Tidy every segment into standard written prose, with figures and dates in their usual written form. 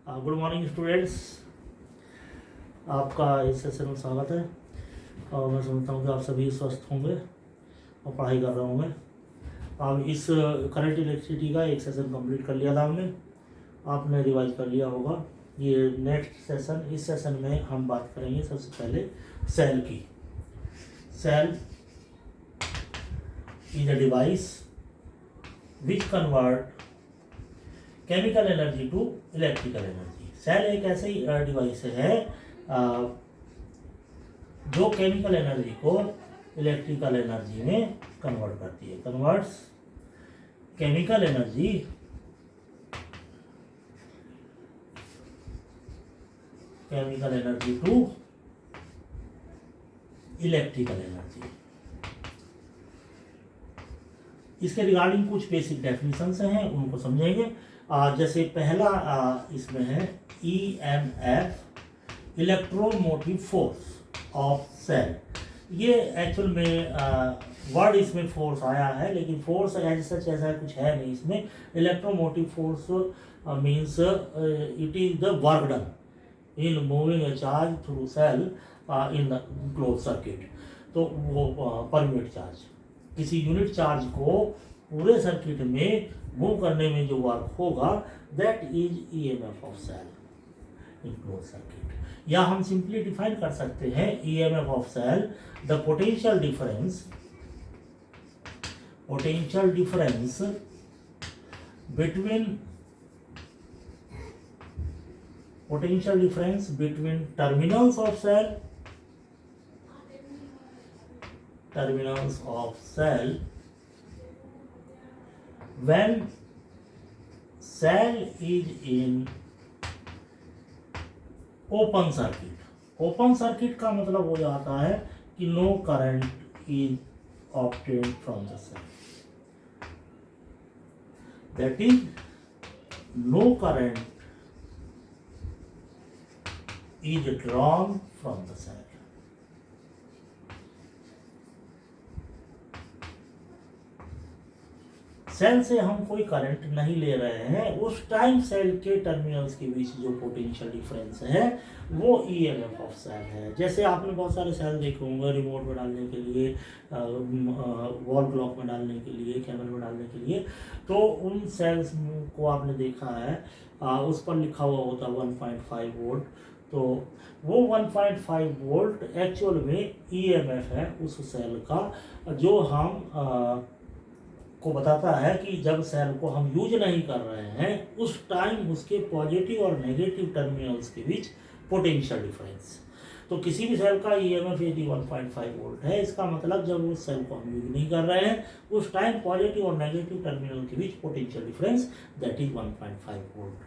Good morning students, आपका इस session में स्वागत है। और मैं समझता हूँ कि आप सभी स्वस्थ होंगे और पढ़ाई कर रहे होंगे। अब इस करंट इलेक्ट्रिसिटी का एक सेशन कंप्लीट कर लिया था हमने, आपने रिवाइज कर लिया होगा। ये नेक्स्ट सेशन, इस सेशन में हम बात करेंगे सबसे पहले सेल की। Cell is a device which convert chemical energy to electrical energy. Cell एक ऐसे ही डिवाइस है जो केमिकल एनर्जी को इलेक्ट्रिकल एनर्जी में कन्वर्ट करती है। Converts chemical energy to electrical energy. इसके रिगार्डिंग कुछ बेसिक डेफिनेशंस हैं, उनको समझेंगे। जैसे पहला इसमें है EMF, electromotive force of cell. ये एक्चुअल में वर्ड इसमें फोर्स आया है, लेकिन फोर्स एज सच ऐसा कुछ है नहीं इसमें। Electromotive force means it is the work done in moving a charge through cell in the close circuit. तो वो पर यूनिट चार्ज, किसी यूनिट चार्ज को पूरे सर्किट में मूव करने में जो वर्क होगा, that is EMF of cell in close circuit. या हम सिंपली डिफाइन कर सकते हैं EMF of cell, the potential difference between terminals of cell when cell is in open circuit। Open circuit का मतलब हो जाता है कि no current is obtained from the cell, that is no current is drawn from the cell. Cell से हम कोई current नहीं ले रहे हैं, उस टाइम सेल के टर्मिनल्स के बीच जो पोटेंशियल डिफरेंस है वो EMF ऑफ सेल है। जैसे आपने बहुत सारे सेल देखे होंगे, रिमोट में डालने के लिए, वॉल क्लॉक में डालने के लिए, कैमरे में डालने के लिए। तो उन सेल्स को आपने देखा है, उस पर लिखा हुआ होता है 1.5 वोल्ट। तो वो 1.5 वोल्ट एक्चुअल में EMF है उस सेल का, जो हम को बताता है कि जब सेल को हम यूज नहीं कर रहे हैं, उस टाइम उसके पॉजिटिव और नेगेटिव टर्मिनल्स के बीच पोटेंशियल डिफरेंस। तो किसी भी सेल का EMF यदि 1.5 वोल्ट है, इसका मतलब जब उस सेल को हम यूज नहीं कर रहे हैं, उस टाइम पॉजिटिव और नेगेटिव टर्मिनल के बीच potential difference, that is 1.5 volt.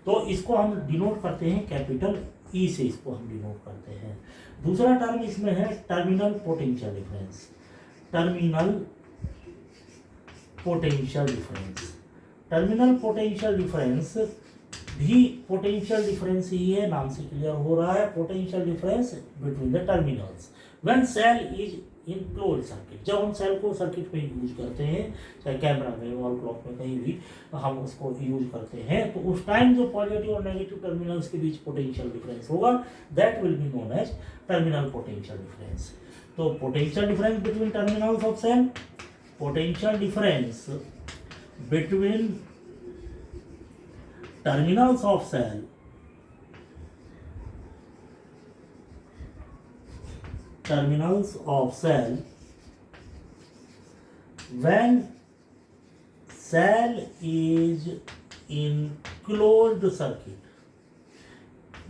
तो इसको हम डिनोट करते हैं कैपिटल E से, इसको हम डिनोट करते हैं। दूसरा टर्म इसमें है terminal potential difference. Terminal potential difference भी पोटेंशियल डिफरेंस ही है, नाम से क्लियर हो रहा है। Potential difference between the terminals when cell is in close circuit. जब हम सेल को सर्किट में यूज करते हैं, चाहे कैमरा में, वॉल क्लॉक में, कहीं भी हम उसको यूज करते हैं, तो उस टाइम जो पॉजिटिव और नेगेटिव टर्मिनल्स के बीच पोटेंशियल डिफरेंस होगा, that will be known as terminal potential difference. तो potential difference between terminals of cell, potential difference between terminals of cell when cell is in closed circuit।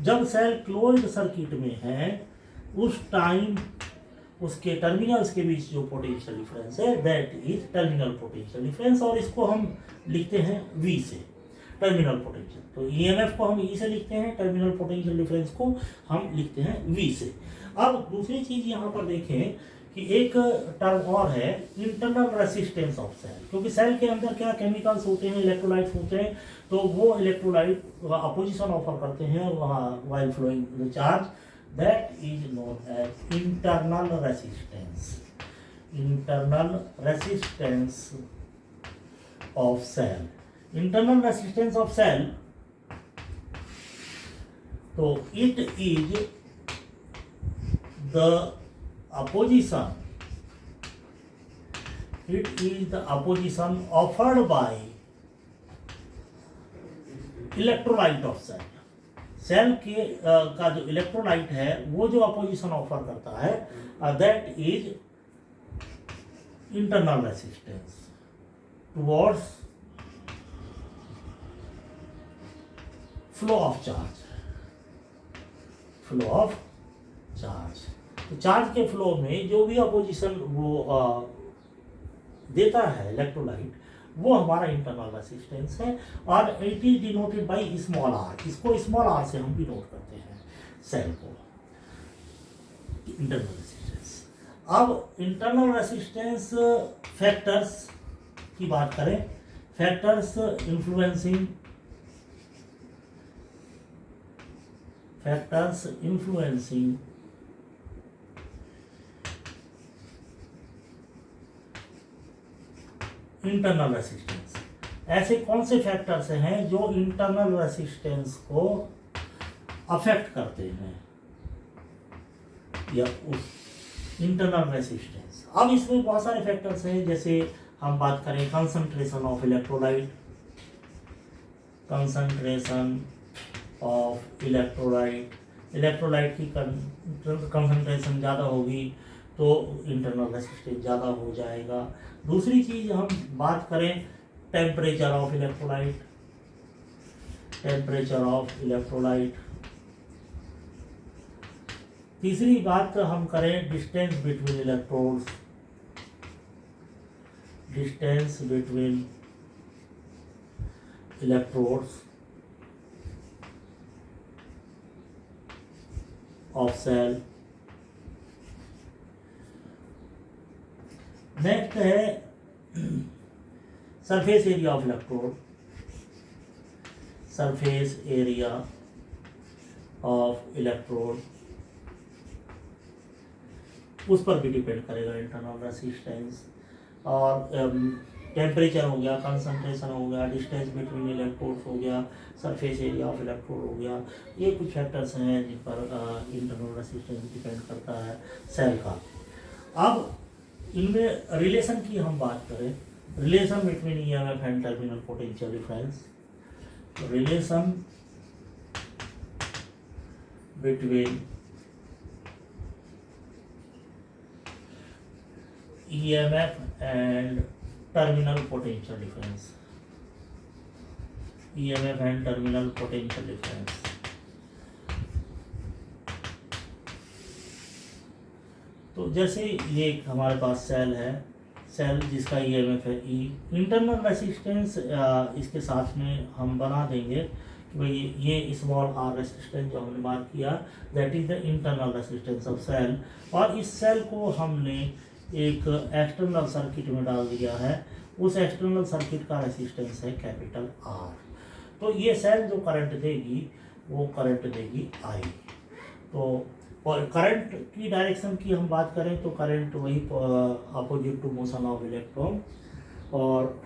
जब cell closed circuit में है, उस time उसके terminals के बीच जो potential difference है, that is terminal potential difference. और इसको हम लिखते हैं V से, टर्मिनल पोटेंशियल। तो EMF को हम E से लिखते हैं, टर्मिनल पोटेंशियल डिफरेंस को हम लिखते हैं V से। अब दूसरी चीज यहाँ पर देखें कि एक टर्म और है, इंटरनल रेसिस्टेंस ऑफ सेल। क्योंकि सेल के अंदर क्या केमिकल्स होते हैं, इलेक्ट्रोलाइट्स होते हैं, तो वो इलेक्ट्रोलाइट अपोजिशन ऑफर करते हैं while flowing the charge, that is known as internal resistance of cell। internal resistance of cell तो it is the opposition, it is the opposition offered by electrolyte of cell. Cell के का जो electrolyte है वो जो opposition offer करता है, that is internal resistance towards flow of charge, flow of charge. तो चार्ज के फ्लो में जो भी अपोजिशन वो देता है इलेक्ट्रोलाइट, वो हमारा इंटरनल रेसिस्टेंस है, और it is denoted by small r. इसको स्मॉल आर से हम डिनोट करते हैं सेल को, इंटरनल रेसिस्टेंस। अब इंटरनल रेसिस्टेंस फैक्टर्स की बात करें, factors influencing, factors influencing internal resistance. ऐसे कौन से फैक्टर्स हैं जो इंटरनल रेसिस्टेंस को अफेक्ट करते हैं या उस इंटरनल रेसिस्टेंस। अब इसमें बहुत सारे फैक्टर्स हैं, जैसे हम बात करें concentration of electrolyte, concentration of electrolyte, electrolyte की कंसंट्रेशन ज़्यादा होगी तो इंटरनल रेसिस्टेंस ज़्यादा हो जाएगा। दूसरी चीज़ हम बात करें temperature of electrolyte, temperature of electrolyte. तीसरी बात हम करें distance between electrodes, distance between electrodes of cell. Next है surface area of electrode, surface area of electrode, उस पर भी डिपेंड करेगा इंटरनल रेसिस्टेंस। और टेम्परेचर हो गया, कंसंट्रेशन हो गया, डिस्टेंस बिटवीन इलेक्ट्रोड्स हो गया, सरफेस एरिया ऑफ इलेक्ट्रोड हो गया, ये कुछ फैक्टर्स हैं जिन पर इंटरनल रेसिस्टेंस डिपेंड करता है सेल का। अब इनमें रिलेशन की हम बात करें, relation between EMF and terminal potential difference, relation between EMF and terminal potential difference, EMF and terminal potential difference। तो जैसे ये हमारे पास सेल है, सेल जिसका EMF है E, इंटरनल रेसिस्टेंस इसके साथ में हम बना देंगे कि भाई ये स्मॉल आर रेसिस्टेंस जो हमने बात किया, that is the internal resistance of cell. और इस सेल को हमने एक एक्सटर्नल सर्किट में डाल दिया है, उस एक्सटर्नल सर्किट का रेसिस्टेंस है कैपिटल आर। तो ये सेल जो करंट देगी वो करंट देगी आई। तो करंट की डायरेक्शन की हम बात करें तो करंट वही opposite to motion of electron और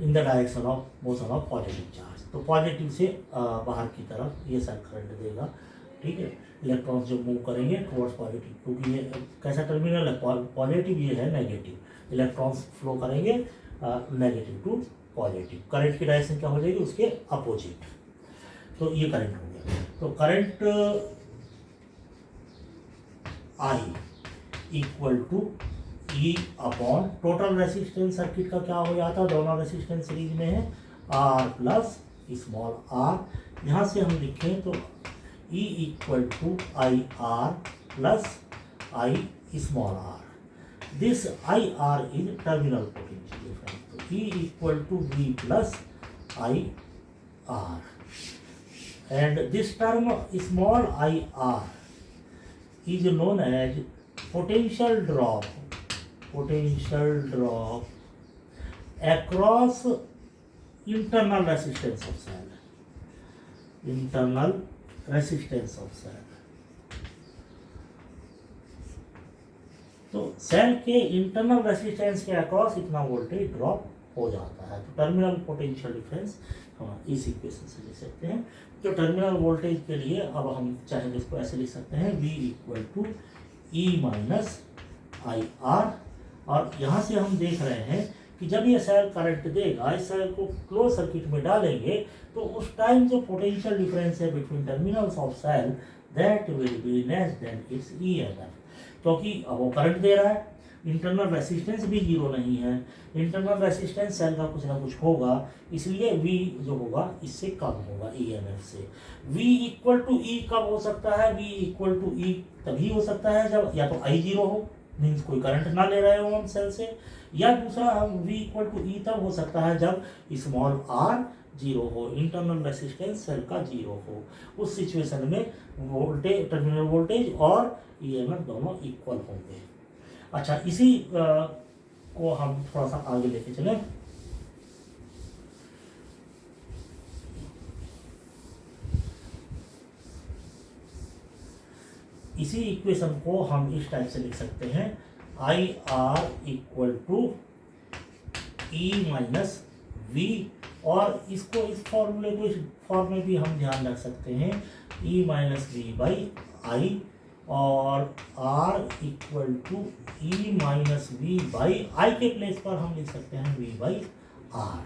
in the direction of motion of positive charge. तो पॉजिटिव से बाहर की तरफ ये सेल करंट देगा, ठीक है। इलेक्ट्रॉन्स जो मूव करेंगे टुवर्ड्स पॉजिटिव, क्योंकि ये कैसा टर्मिनल है, पॉजिटिव, ये है नेगेटिव। इलेक्ट्रॉन्स फ्लो करेंगे नेगेटिव टू पॉजिटिव। करंट की डायरेक्शन क्या हो जाएगी, उसके अपोजिट। तो ये करंट हो गया। तो current I equal to E upon total resistance circuit का क्या हो जाता है, दोनों रेसिस्टेंस सीरीज में है, आर प्लस स्मॉल आर। यहाँ से हम लिखें तो E equal to I R plus I small r. This I are is terminal potential difference. तो E equal to V plus I R and this term small I are is known as potential drop, potential drop across internal resistance of cell, internal resistance of cell। तो cell के internal resistance के across इतना voltage drop हो जाता है। तो terminal potential difference हाँ, इस इक्वेशन से लिख सकते हैं। तो टर्मिनल वोल्टेज के लिए अब हम चाहे तो इसको ऐसे लिख सकते हैं, V equal to E minus I R. और यहाँ से हम देख रहे हैं कि जब ये सेल करंट देगा, इस सेल को क्लोज सर्किट में डालेंगे, तो उस टाइम जो पोटेंशियल डिफरेंस है between terminals of cell, that will be less than its EMF. क्योंकि अब वो करंट दे रहा है, इंटरनल रेसिस्टेंस भी जीरो नहीं है, इंटरनल रेसिस्टेंस सेल का कुछ ना कुछ होगा, इसलिए V जो होगा इससे कम होगा ईएमएफ से। V इक्वल टू ई कब हो सकता है? V इक्वल टू ई तभी हो सकता है जब या तो I जीरो हो, मीन्स कोई करंट ना ले रहे हो हम सेल से, या दूसरा V इक्वल टू ई तब हो सकता है जब स्मॉल r जीरो हो, इंटरनल रेसिस्टेंस सेल का जीरो हो। उस सिचुएशन में वोल्टेज, टर्मिनल वोल्टेज और ईएमएफ दोनों इक्वल होंगे। अच्छा, इसी को हम थोड़ा सा आगे लेके चलें। इसी इक्वेशन को हम इस टाइप से लिख सकते हैं, I R equal to E minus V, और इसको इस फॉर्मूले को इस फॉर्म में भी हम ध्यान रख सकते हैं, E minus V by I, और R equal to E minus V by I के प्लेस पर हम लिख सकते हैं वी बाई आर।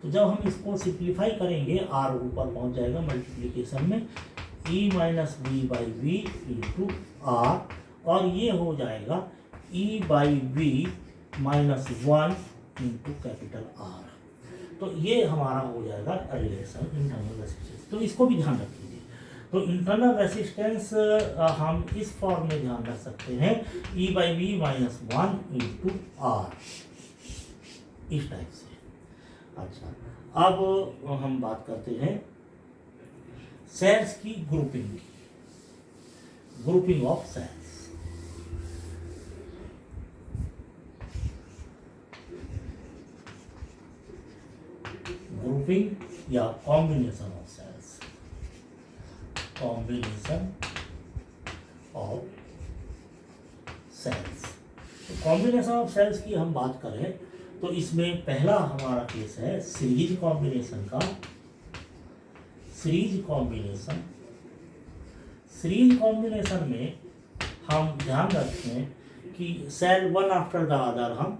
तो जब हम इसको सिंप्लीफाई करेंगे, आर ऊपर पहुंच जाएगा मल्टीप्लिकेशन में, E minus V by V into R, और ये हो जाएगा E by V minus one into capital R. तो ये हमारा हो जाएगा रिलेशन इंटरनल रेसिस्टेंस। तो इसको भी ध्यान रखिए। तो इंटरनल रेसिस्टेंस हम इस फॉर्म में ध्यान रख सकते हैं, E by V minus one into R, इस टाइप से। अच्छा, अब हम बात करते हैं सेल्स की ग्रुपिंग की, ग्रुपिंग ऑफ सेल्स। ग्रुपिंग या combination of cells, combination of cells. तो कॉम्बिनेशन ऑफ सेल्स की हम बात करें तो इसमें पहला हमारा केस है सीरीज कॉम्बिनेशन का। सीरीज कॉम्बिनेशन, सीरीज कॉम्बिनेशन में हम ध्यान रखें कि cell one after the other हम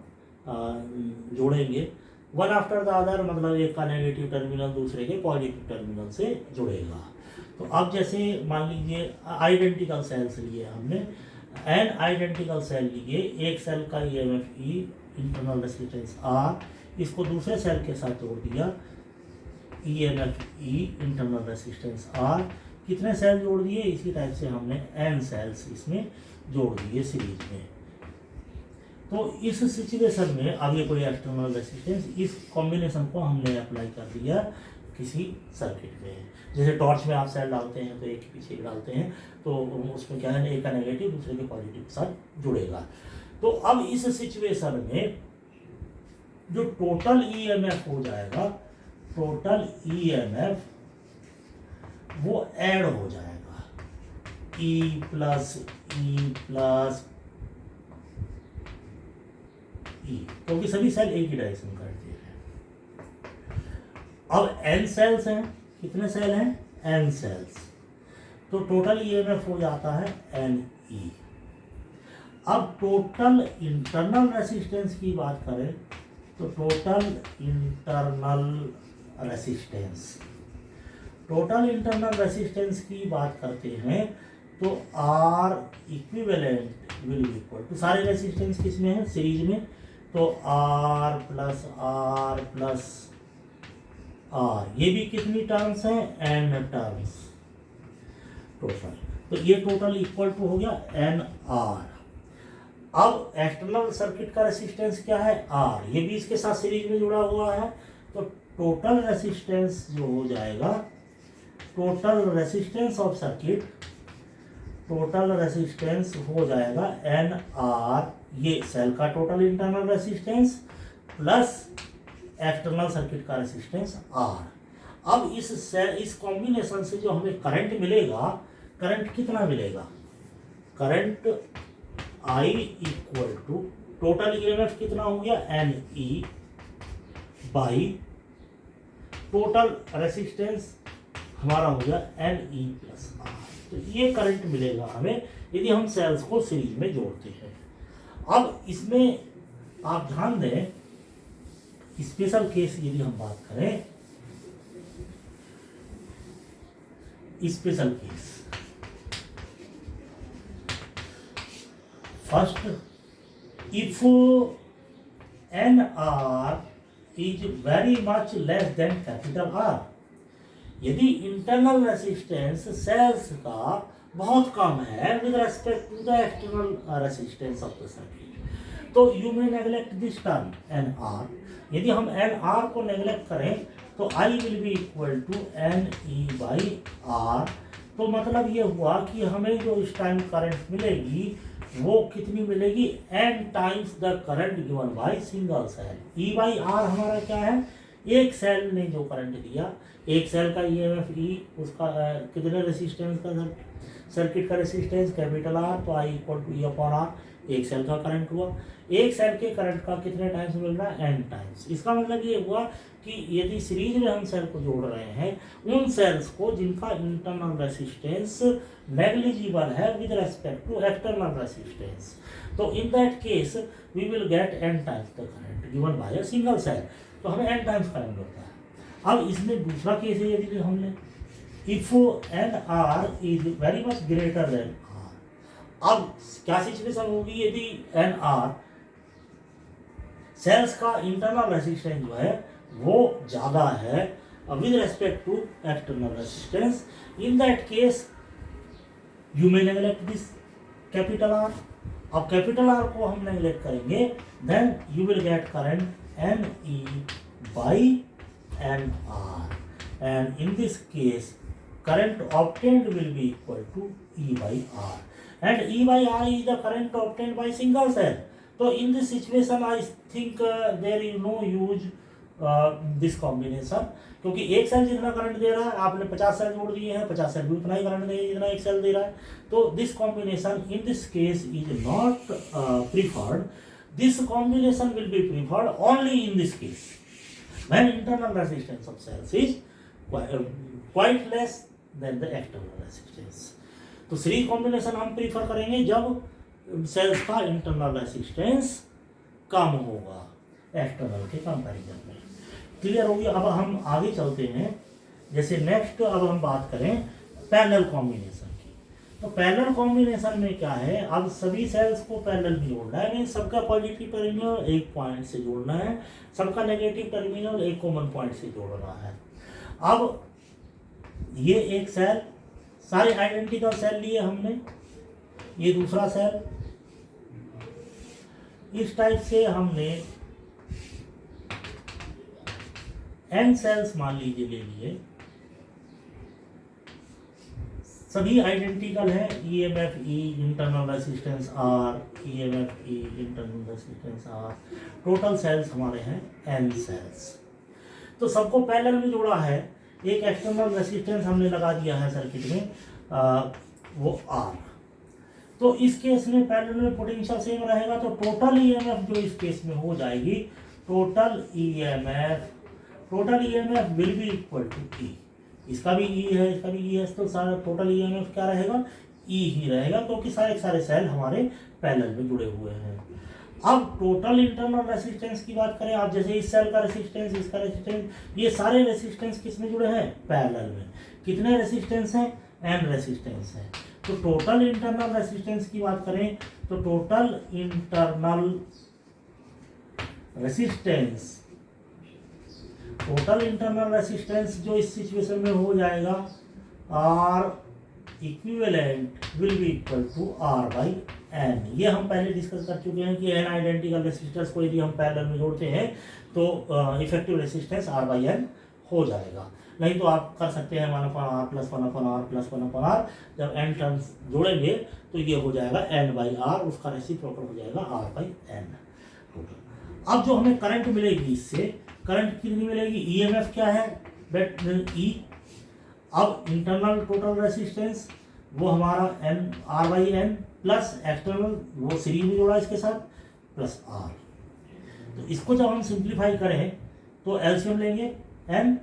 जोड़ेंगे। वन आफ्टर द अदर मतलब एक का नेगेटिव टर्मिनल दूसरे के पॉजिटिव टर्मिनल से जुड़ेगा। तो अब जैसे मान लीजिए आइडेंटिकल सेल्स लिए हमने, एन आइडेंटिकल सेल लिए, एक सेल का EMF E, internal resistance R, इसको दूसरे सेल के साथ जोड़ दिया, EMF E, internal resistance R. कितने सेल जोड़ दिए? इसी टाइप से हमने एन सेल्स इसमें जोड़ दिए सीरीज में। तो इस सिचुएशन में अब ये कोई एक्सटर्नल रेसिस्टेंस, इस कॉम्बिनेशन को हमने अप्लाई कर दिया किसी सर्किट में। जैसे टॉर्च में आप सेल डालते हैं तो एक के पीछे एक डालते हैं, तो उसमें क्या है, एक का नेगेटिव दूसरे के पॉजिटिव के साथ जुड़ेगा। तो अब इस सिचुएशन में जो टोटल ईएमएफ हो जाएगा, टोटल ईएमएफ वो ऐड हो जाएगा, ई प्लस ई, क्योंकि सभी सेल एक ही डायरेक्शन करते हैं। अब एन सेल्स हैं, कितने सेल हैं? N cells. तो टोटल ईएमएफ हो जाता है एन ई। अब टोटल इंटरनल रेसिस्टेंस की बात करें तो total internal resistance, total internal resistance की बात करते हैं तो R equivalent will be equal to, सारे रेसिस्टेंस किस में है? सीरीज में। तो R plus R plus R, ये भी कितनी टर्म्स हैं? N terms total. तो ये टोटल इक्वल टू हो गया एन आर। अब एक्सटर्नल सर्किट का रेसिस्टेंस क्या है? आर, ये भी इसके साथ सीरीज में जुड़ा हुआ है। तो टोटल रेसिस्टेंस जो हो जाएगा, total resistance of circuit, total resistance हो जाएगा एन आर, ये सेल का total internal resistance plus external circuit का रेसिस्टेंस आर। अब इस कॉम्बिनेशन से जो हमें करंट मिलेगा, करंट कितना मिलेगा? Current I equal to total EMF कितना हो गया? N E by total resistance हमारा हो गया NE प्लस R। तो ये करंट मिलेगा हमें यदि हम सेल्स को सीरीज में जोड़ते हैं। अब इसमें आप ध्यान दें, स्पेशल केस यदि हम बात करें, special case first, if NR is very much less than capital R, यदि इंटरनल रेसिस्टेंस सेल्स का बहुत कम है with respect to the external resistance of the circuit, तो you may neglect this term NR। यदि हम NR को neglect करें तो I will be equal to NE by R। तो मतलब ये हुआ कि हमें जो इस टाइम करंट मिलेगी वो कितनी मिलेगी, N times the current given by single cell. E by R हमारा क्या है, एक सेल ने जो करंट दिया, एक सेल का EMF E, उसका कितने रेसिस्टेंस का सर्किट का रेसिस्टेंस कैपिटल R, तो I equal to E upon R, एक सेल का करंट हुआ। एक सेल के करंट का कितने टाइम्स मिल रहा है, N टाइम्स। इसका मतलब ये हुआ कि यदि सीरीज में हम सेल को जोड़ रहे हैं उन सेल्स को जिनका इंटरनल रेसिस्टेंस नेग्लिजिबल है with respect to external resistance, तो in that case we will get N times the current given by a single cell. तो हमें N टाइम्स करंट होता है। अब इसमें दूसरा केस है, यदि हमने if NR is very much greater than R। अब क्या सिचुएशन होगी, यदि NR सेल्स का इंटरनल रेसिस्टेंस जो है वो ज़्यादा है with respect to external resistance, in that case you may neglect this capital R। अब कैपिटल R को हम नेग्लेक्ट करेंगे, then you will get current NE by NR, and in this case current obtained will be equal to E by R, and E by R is the current obtained by single cell. So in this situation I think there is no use this combination, क्योंकि एक cell जितना current दे रहा है आपने 50 cell जोड़ दिए हैं, 50 सेल भी उतना ही करंट देगा जितना एक सेल दे रहा है। तो this combination in this case is not preferred. This combination will be preferred only in this case when internal resistance of cells is quite less than the external resistance। तो series combination हम prefer करेंगे जब sales का internal resistance कम होगा external के comparison में। Clear होगी। अब हम आगे चलते हैं, जैसे नेक्स्ट अब हम बात करें पैरेलल कॉम्बिनेशन की। तो पैरेलल कॉम्बिनेशन में क्या है, अब सभी सेल्स को पैरेलल में जोड़ना है, नहीं सबका पॉजिटिव टर्मिनल एक पॉइंट से जोड़ना है, सबका नेगेटिव टर्मिनल एक कॉमन पॉइंट से जोड़ना है। अब ये एक सेल, सारे आइडेंटिकल सेल लिए हमने, ये दूसरा सेल, इस टाइप से हमने n सेल्स मान लीजिए ले लिए, सभी आइडेंटिकल है, EMF E, internal resistance R, EMF E, internal resistance R, total cells हमारे हैं n सेल्स। तो सबको पैरेलल में जोड़ा है, एक एक्सटर्नल रेसिस्टेंस हमने लगा दिया है सर्किट में, वो R। तो इस केस में पैरेलल में पोटेंशियल सेम रहेगा, तो टोटल EMF जो इस केस में हो जाएगी, total EMF will be equal to E। इसका भी E है, इसका भी E है, तो सारा टोटल EMF क्या रहेगा, E ही रहेगा, क्योंकि सारे सेल हमारे पैरेलल में जुड़े हुए हैं। अब टोटल इंटरनल रेसिस्टेंस की बात करें, आप जैसे इस सेल का रेसिस्टेंस, इसका रेसिस्टेंस, ये सारे रेसिस्टेंस किस में जुड़े हैं, पैरेलल में। कितने रेसिस्टेंस हैं, n रेसिस्टेंस है। तो टोटल इंटरनल रेसिस्टेंस की बात करें तो टोटल इंटरनल रेसिस्टेंस जो इस सिचुएशन में हो जाएगा, R equivalent will be equal to R by N। ये हम पहले डिस्कस कर चुके हैं कि n आइडेंटिकल रेसिस्टेंस को यदि हम पैरेलल में जोड़ते हैं तो effective resistance R by N हो जाएगा। नहीं तो आप कर सकते हैं 1/R plus 1/R plus 1/R, जब n टर्म्स जोड़ेंगे तो ये हो जाएगा n बाई R, उसका रेसिप्रोकल हो जाएगा R बाई N टोटल। अब जो हमें करंट मिलेगी, इससे करंट कितनी मिलेगी, EMF क्या है, E। अब इंटरनल टोटल रेसिस्टेंस वो हमारा R by N plus external वो सीरीज में जोड़ा इसके साथ प्लस R। तो इसको जब हम सिंप्लीफाई करें तो एलसीएम लेंगे, n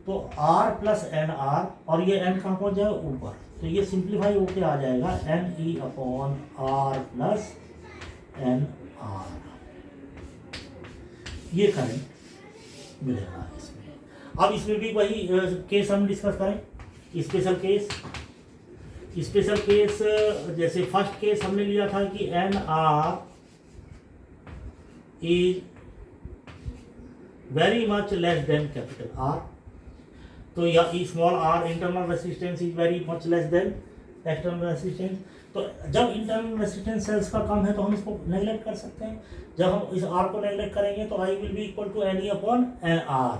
तो आर प्लस एन आर, और ये एन कहाँ पहुँच जाएगा ऊपर, तो ये सिंप्लीफाई होके आ जाएगा N E upon R plus N R, ये करंट मिलेगा इसमें। अब इसमें भी वही केस हम डिस्कस करें, स्पेशल केस। स्पेशल केस जैसे फर्स्ट केस हमने लिया था कि N R is very much less than capital R, तो या small R internal resistance is very much less than external resistance. तो जब इंटरनल रेसिस्टेंस सेल्स का कम है तो हम इसको नेगलेक्ट कर सकते हैं। जब हम इस आर को नेगलेक्ट करेंगे तो I will be equal to N E upon N R,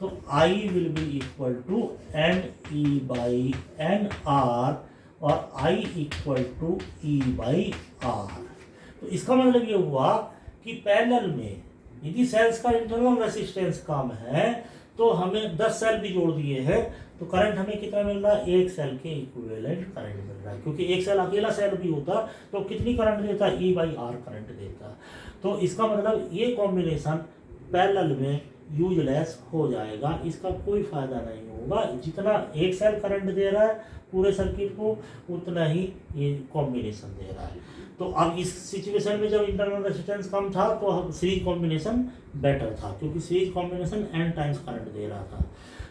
तो I will be equal to N E by N R और I equal to E by R. तो इसका मतलब ये हुआ कि पैरेलल में यदि सेल्स का इंटरनल रेसिस्टेंस कम है तो हमें 10 सेल भी जोड़ दिए हैं तो करंट हमें कितना मिल रहा है, एक सेल के इक्विवेलेंट करंट मिल रहा है, क्योंकि एक सेल अकेला सेल भी होता तो कितनी करंट देता, ई बाई आर करंट देता। तो इसका मतलब ये कॉम्बिनेशन पैरेलल में यूजलेस हो जाएगा, इसका कोई फायदा नहीं होगा। जितना एक सेल करंट दे रहा है पूरे सर्किट को उतना ही ये कॉम्बिनेशन दे रहा है। तो अब इस सिचुएशन में जब इंटरनल रेजिस्टेंस कम था तो हम सीरीज कॉम्बिनेशन बेटर था, क्योंकि series combination N times current दे रहा था।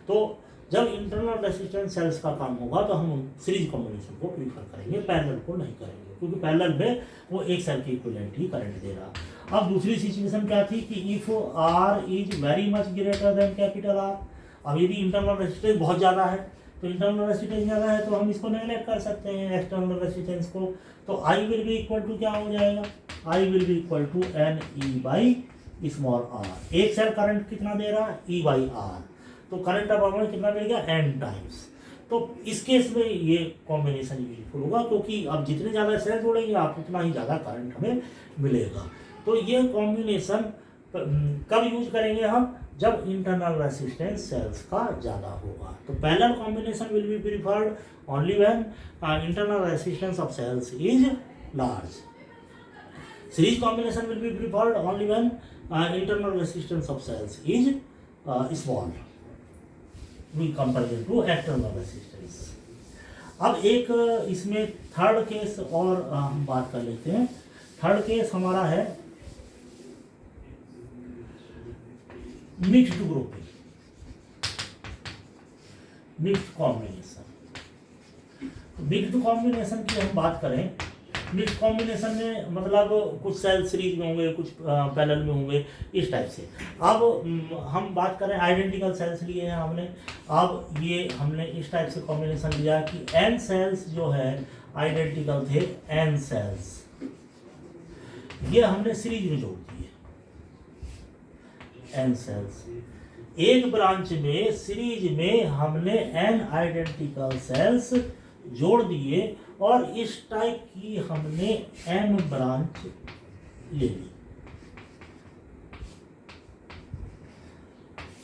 तो जब इंटरनल रेजिस्टेंस सेल्स का कम होगा तो हम सीरीज कॉम्बिनेशन को प्रीफर करेंगे, पैरेलल को नहीं करेंगे, क्योंकि पैरेलल में वो एक सेल की इक्विवेलेंट ही करंट दे रहा। अब दूसरी सिचुएशन क्या थी कि if R is very much greater than capital R. अब यदि इंटरनल रेजिस्टेंस बहुत ज़्यादा है तो इंटरनल रेजिस्टेंस ज़्यादा है तो हम इसको नेगलेक्ट कर सकते हैं एक्सटर्नल रेजिस्टेंस को। तो I will be equal to क्या हो जाएगा, I will be equal to N E by small R. एक सेल करंट कितना दे रहा है, ई बाई आर, तो करंट अब हमें कितना मिल गया, एन टाइम्स। तो इस केस में ये कॉम्बिनेशन यूजफुल होगा, क्योंकि अब जितने ज़्यादा सेल जोड़ेंगे आप उतना ही ज़्यादा करंट हमें मिलेगा। तो ये कॉम्बिनेशन कब यूज करेंगे हम, जब इंटरनल रेजिस्टेंस सेल्स का ज़्यादा होगा। तो parallel combination will be preferred only when internal resistance of cells is large. Series combination will be preferred only when internal resistance of cells is small we compare to external resistance. अब एक इसमें third case और हम बात कर लेते हैं। Third case हमारा है mixed grouping, mixed combination. Mixed combination की हम बात करें, मिक्स्ड कॉम्बिनेशन में मतलब कुछ सेल सीरीज में होंगे, कुछ पैरेलल में होंगे, इस टाइप से। अब हम बात करें आइडेंटिकल सेल्स लिए हैं हमने। अब ये हमने इस टाइप से कॉम्बिनेशन लिया कि एन सेल्स जो है आइडेंटिकल थे, एन सेल्स ये हमने सीरीज में जोड़ दिए, एन सेल्स। एक ब्रांच में सीरीज में हमने एन आइडेंटिकल सेल्स जोड़ दिए और इस टाइप की हमने एन ब्रांच ले ली।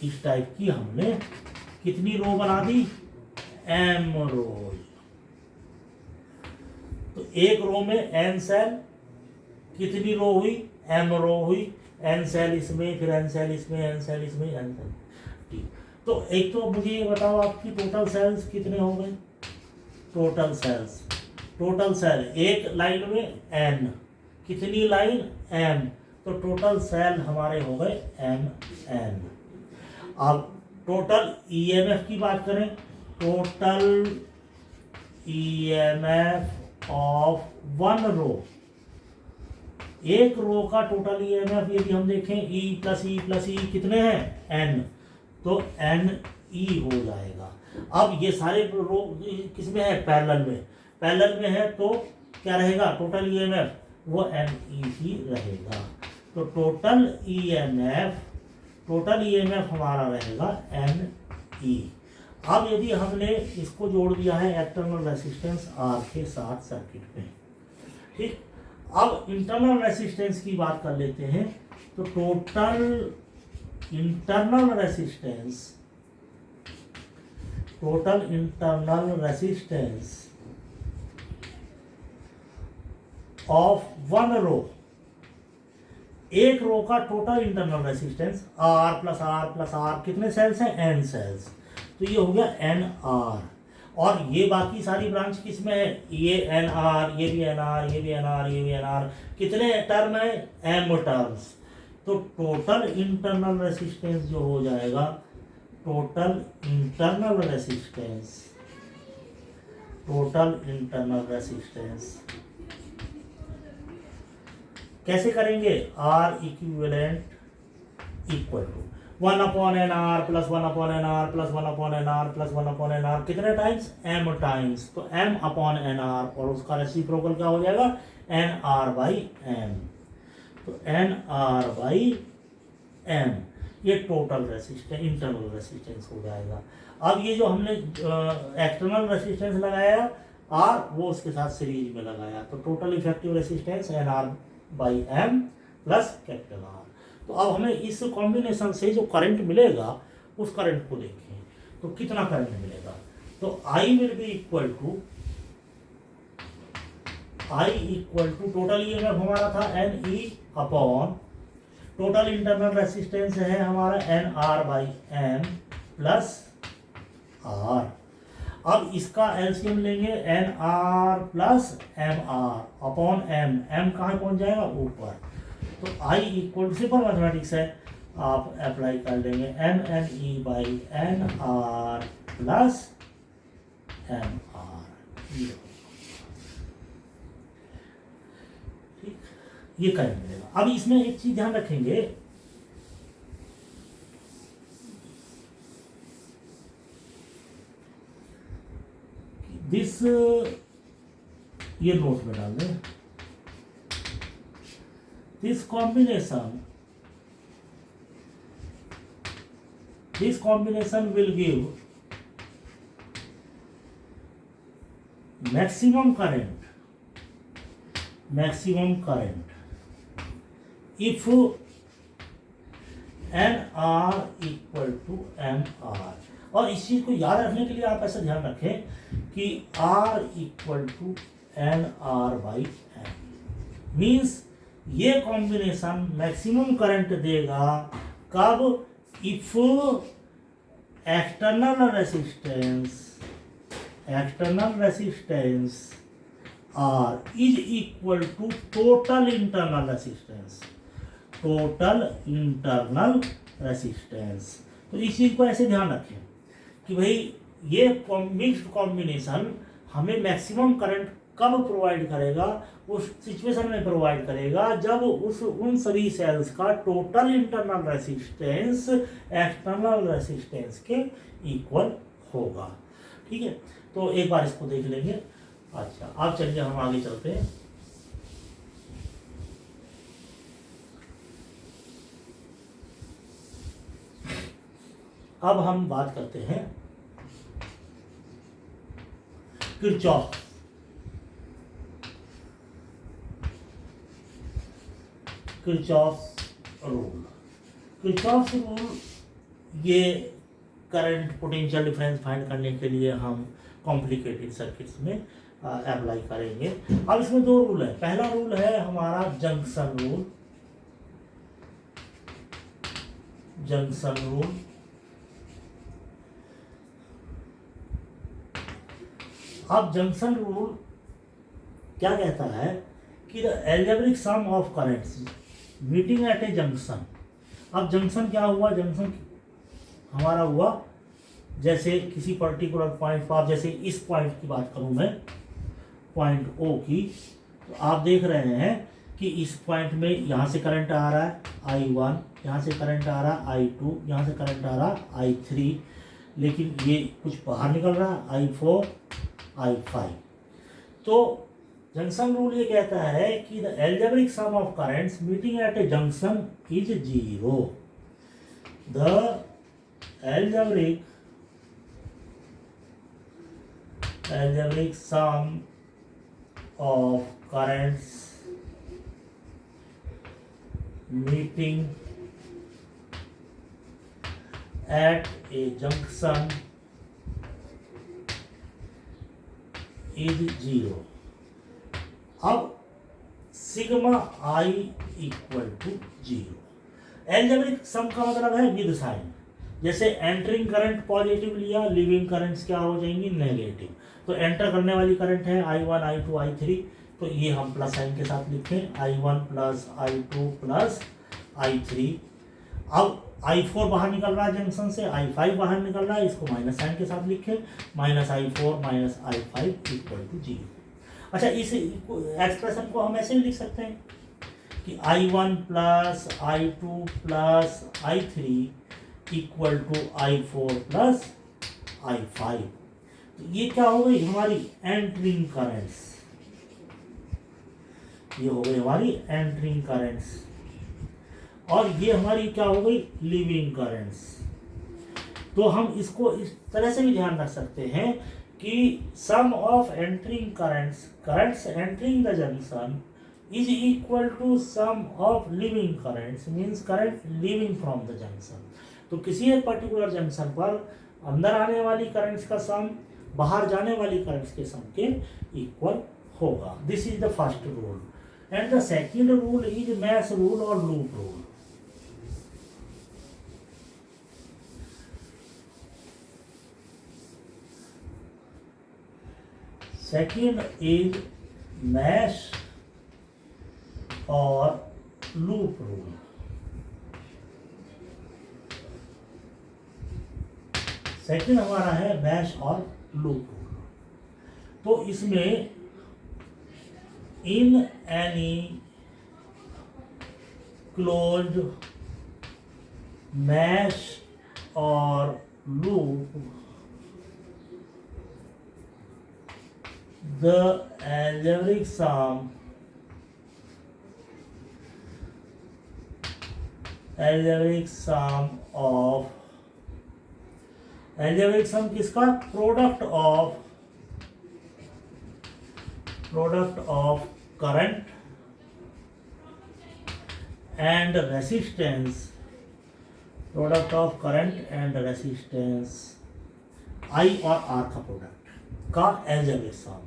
इस टाइप की हमने कितनी रो बना दी, एम रोज। तो एक रो में एन सेल, कितनी रो हुई, एम रो हुई, एन सेल इसमें, फिर एन सेल इसमें, एन सेल इसमें, एन सेल। ठीक, तो एक तो मुझे ये बताओ आपकी टोटल सेल्स कितने हो गए, टोटल सेल्स, टोटल सेल एक लाइन में एन, कितनी लाइन, एम, तो टोटल सेल हमारे हो गए एम एन। अब टोटल ईएमएफ की बात करें, total EMF of one row, एक रो का टोटल ईएमएफ यदि हम देखें ई प्लस ई कितने हैं, एन, तो एन ई हो जाएगा। अब ये सारे रो किस में है, पैरेलल में, पैरेलल में है तो क्या रहेगा, टोटल ईएमएफ वो एन ई ही रहेगा। तो टोटल ईएमएफ हमारा रहेगा एन ई। अब यदि हमने इसको जोड़ दिया है एक्सटर्नल रेजिस्टेंस आर के साथ सर्किट में, ठीक। अब इंटरनल रेजिस्टेंस की बात कर लेते हैं। तो total internal resistance of one row, एक रो का total internal resistance R plus R कितने सेल्स हैं, एन सेल्स। तो ये हो गया एन आर। और ये बाकी सारी ब्रांच किस में है, ये एन आर, ये भी एन आर, ये भी एन आर, ये भी एन आर, कितने टर्म है, एम टर्म्स। तो टोटल इंटरनल रेसिस्टेंस जो हो जाएगा, total internal resistance, total internal resistance कैसे करेंगे, R equivalent equal to 1/nr plus 1/nr plus 1/nr plus 1/nr, कितने टाइम्स, m टाइम्स। तो m/nr और उसका रेसिप्रोकल क्या हो जाएगा, nr/m। तो nr/m ये टोटल रेसिस्टेंस, इंटरनल रेसिस्टेंस हो जाएगा। अब ये जो हमने एक्सटर्नल रेसिस्टेंस लगाया R, वो उसके साथ सीरीज में लगाया, तो total effective resistance nr/m plus capital R। तो अब हमें इस कॉम्बिनेशन से जो करंट मिलेगा उस करंट को देखें, तो कितना करंट मिलेगा। तो I will be equal to, I equal to total EMF हमारा था NE upon total internal resistance है हमारा nr/m प्लस R। अब इसका एलसीएम लेंगे, nr plus mr upon m कहाँ पहुंच जाएगा, ऊपर। तो I equal to simple mathematics है, आप अप्लाई कर लेंगे mne/nr प्लस mr। ठीक, ये करंट मिलेगा। अब इसमें एक चीज ध्यान रखेंगे, दिस, ये नोट में डाल दें, this combination will give maximum current if nr equal to mr। और इस चीज को याद रखने के लिए आप ऐसा ध्यान रखें कि r equal to nr/m means ये कॉम्बिनेशन मैक्सिमम करंट देगा कब, if external resistance R is equal to total internal resistance. तो इस चीज को ऐसे ध्यान रखें कि भाई ये मिक्स्ड कॉम्बिनेशन हमें मैक्सिमम करंट कब प्रोवाइड करेगा, उस सिचुएशन में प्रोवाइड करेगा जब उन सभी सेल्स का total internal resistance external resistance के इक्वल होगा। ठीक है, तो एक बार इसको देख लेंगे। अच्छा, अब चलिए हम आगे चलते हैं। अब हम बात करते हैं किरचॉफ रूल। ये करंट पोटेंशियल डिफरेंस फाइंड करने के लिए हम कॉम्प्लिकेटेड सर्किट्स में अप्लाई करेंगे। अब इसमें दो रूल है। पहला रूल है हमारा जंक्शन रूल। अब जंक्शन रूल क्या कहता है कि the algebraic sum of currents meeting at A junction. अब जंक्शन क्या हुआ, जंक्शन हमारा हुआ जैसे किसी पर्टिकुलर पॉइंट पर, आप जैसे इस पॉइंट की बात करूं मैं, पॉइंट O की, तो आप देख रहे हैं कि इस पॉइंट में यहाँ से करंट आ रहा है I1, यहाँ से करंट आ रहा है I2, यहाँ से करंट आ रहा है I3, लेकिन ये कुछ बाहर निकल रहा है I4, I5। तो जंक्शन रूल ये कहता है कि the algebraic sum of currents meeting at A junction is 0। The algebraic sum of currents meeting at a junction is 0। अब sigma I equal to 0। Algebraic sum का मतलब है विद साइन, जैसे एंटरिंग करंट पॉजिटिव लिया, leaving currents क्या हो जाएंगी, negative. तो एंटर करने वाली करंट है I1 I2 I3, तो ये हम प्लस साइन के साथ लिखें, I1 plus I2 plus I3। अब I4 बाहर निकल रहा है जंक्शन से, I5 बाहर निकल रहा है, इसको माइनस साइन के साथ लिखें, minus I4 minus I5 equal to 0। अच्छा, इस एक्सप्रेशन को हम ऐसे भी लिख सकते हैं कि I1 plus I2 plus I3 equal to I4 plus I5। तो ये क्या हो गई हमारी एंटरिंग करंट्स, ये हो गई हमारी एंटरिंग करंट्स, और ये हमारी क्या हो गई, लिविंग करंट्स। तो हम इसको इस तरह से भी ध्यान रख सकते हैं कि sum of entering currents, currents entering the junction is equal to sum of leaving currents, means current leaving from the junction. तो किसी एक पर्टिकुलर जंक्शन पर अंदर आने वाली करंट्स का सम बाहर जाने वाली करंट्स के सम के इक्वल होगा। This is the first rule, and the second rule is mesh rule और loop rule. Second is mesh और लूप रूल। सेकंड हमारा है मैश और लूप रूल। तो इसमें इन एनी क्लोज्ड मैश और लूप the algebraic sum किसका, product of current and resistance, product of current and resistance I और आर का प्रोडक्ट का algebraic sum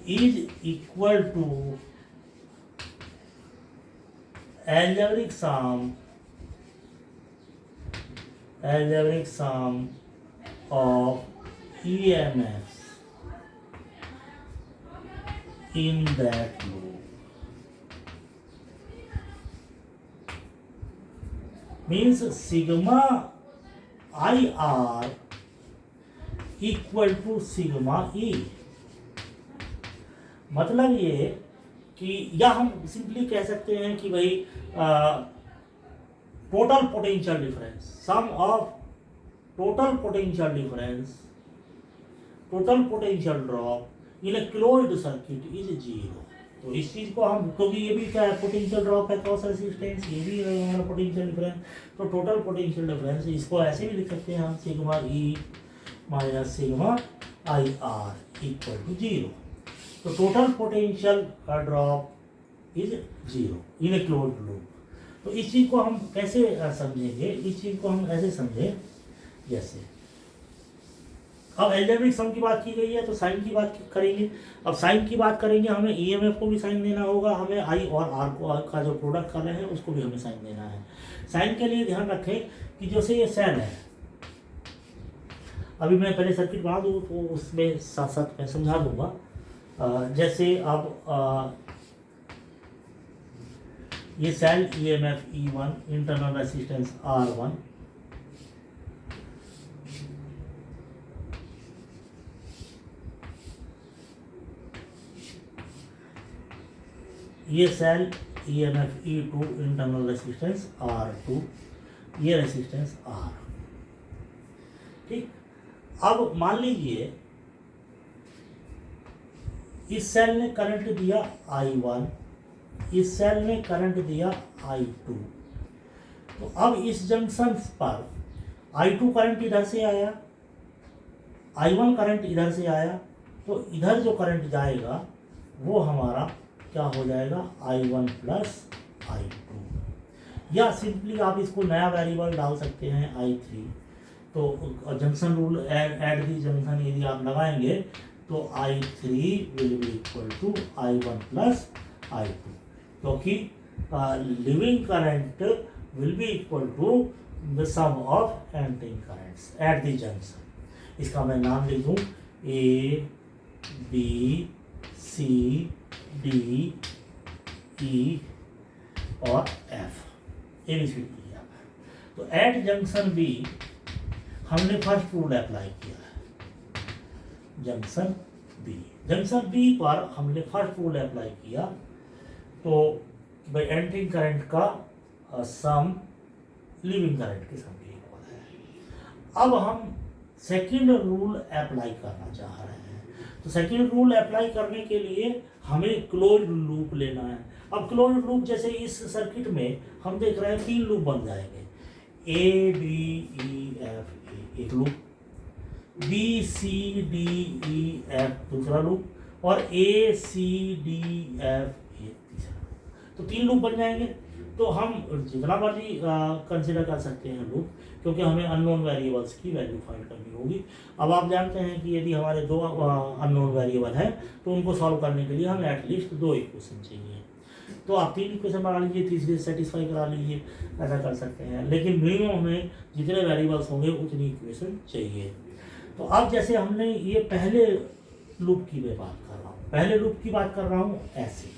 is equal to algebraic sum of EMFs in that loop, means sigma IR equal to sigma E। मतलब ये कि या हम simply कह सकते हैं कि भाई total potential difference, sum of total potential difference, total potential drop in a closed circuit is 0। तो इस चीज को हम, क्योंकि ये भी क्या है, पोटेंशियल ड्रॉप है क्रॉस रेसिस्टेंस, ये भी है हमारा पोटेंशियल डिफरेंस, तो टोटल पोटेंशियल डिफरेंस इसको ऐसे भी लिख सकते हैं हम, sigma E minus sigma I R equal to 0। तो total potential drop is 0 in a closed loop. तो इस चीज को हम कैसे समझेंगे, इस चीज को हम ऐसे समझें जैसे अब एल्जेब्रिक सम की बात की गई है तो साइन की बात करेंगे। अब साइन की बात करेंगे, हमें ईएमएफ को भी साइन देना होगा, हमें आई और आर को का जो प्रोडक्ट कर रहे हैं उसको भी हमें साइन देना है। साइन के लिए ध्यान रखें कि जैसे ये सेल है, अभी मैं पहले सर्किट बना दूँ तो उसमें साथ साथ मैं समझा दूंगा। जैसे अब ये cell EMF E1, internal resistance R1, ये cell EMF E2, internal resistance R2, ये रेसिस्टेंस R। ठीक, अब मान लीजिए इस सेल ने करंट दिया I1, इस सेल ने करंट दिया I2। तो अब इस जंक्शन पर I2 करंट इधर से आया, I1 करंट इधर से आया, तो इधर जो करंट जाएगा वो हमारा क्या हो जाएगा, I1 प्लस I2, या सिंपली आप इसको नया वेरिएबल डाल सकते हैं I3। तो junction rule at the junction यदि आप लगाएंगे तो I3 will be equal to I1 plus I2, क्योंकि leaving current will be equal to the sum of entering currents at the junction. इसका मैं नाम लिख दूँ ए बी सी डी ई और एफ एबीसीडी लिया। तो एट जंक्शन बी हमने फर्स्ट रूल अप्लाई किया है। जंक्शन बी पर हमने फर्स्ट रूल अप्लाई किया, तो भाई एंटरिंग करंट का सम लीविंग करंट के सम के इक्वल है। अब हम सेकंड रूल अप्लाई करना चाह रहे हैं, तो सेकंड रूल अप्लाई करने के लिए हमें क्लोज्ड लूप लेना है। अब क्लोज्ड लूप जैसे इस सर्किट में हम देख रहे हैं 3 लूप बन जाएंगे, ए बी ई एफ एक loop, B C D E F दूसरा लूप और ए सी डी एफ एक तीसरा। तो 3 लूप बन जाएंगे। तो हम जितना मर्जी कंसिडर कर सकते हैं लूप, क्योंकि हमें अननोन वेरिएबल्स की वैल्यू फाइंड करनी होगी। अब आप जानते हैं कि यदि हमारे 2 अननोन वेरिएबल हैं तो उनको सॉल्व करने के लिए हमें एटलीस्ट 2 इक्वेशन चाहिए। तो आप 3 इक्वेशन बना लीजिए, तीसरी सेटिस्फाई करा लीजिए, ऐसा कर सकते हैं। लेकिन मिनिमम हमें जितने वेरिएबल्स होंगे उतनी इक्वेशन चाहिए। तो अब जैसे हमने ये पहले लूप की मैं बात कर रहा हूँ, पहले लूप की बात कर रहा हूँ ऐसे।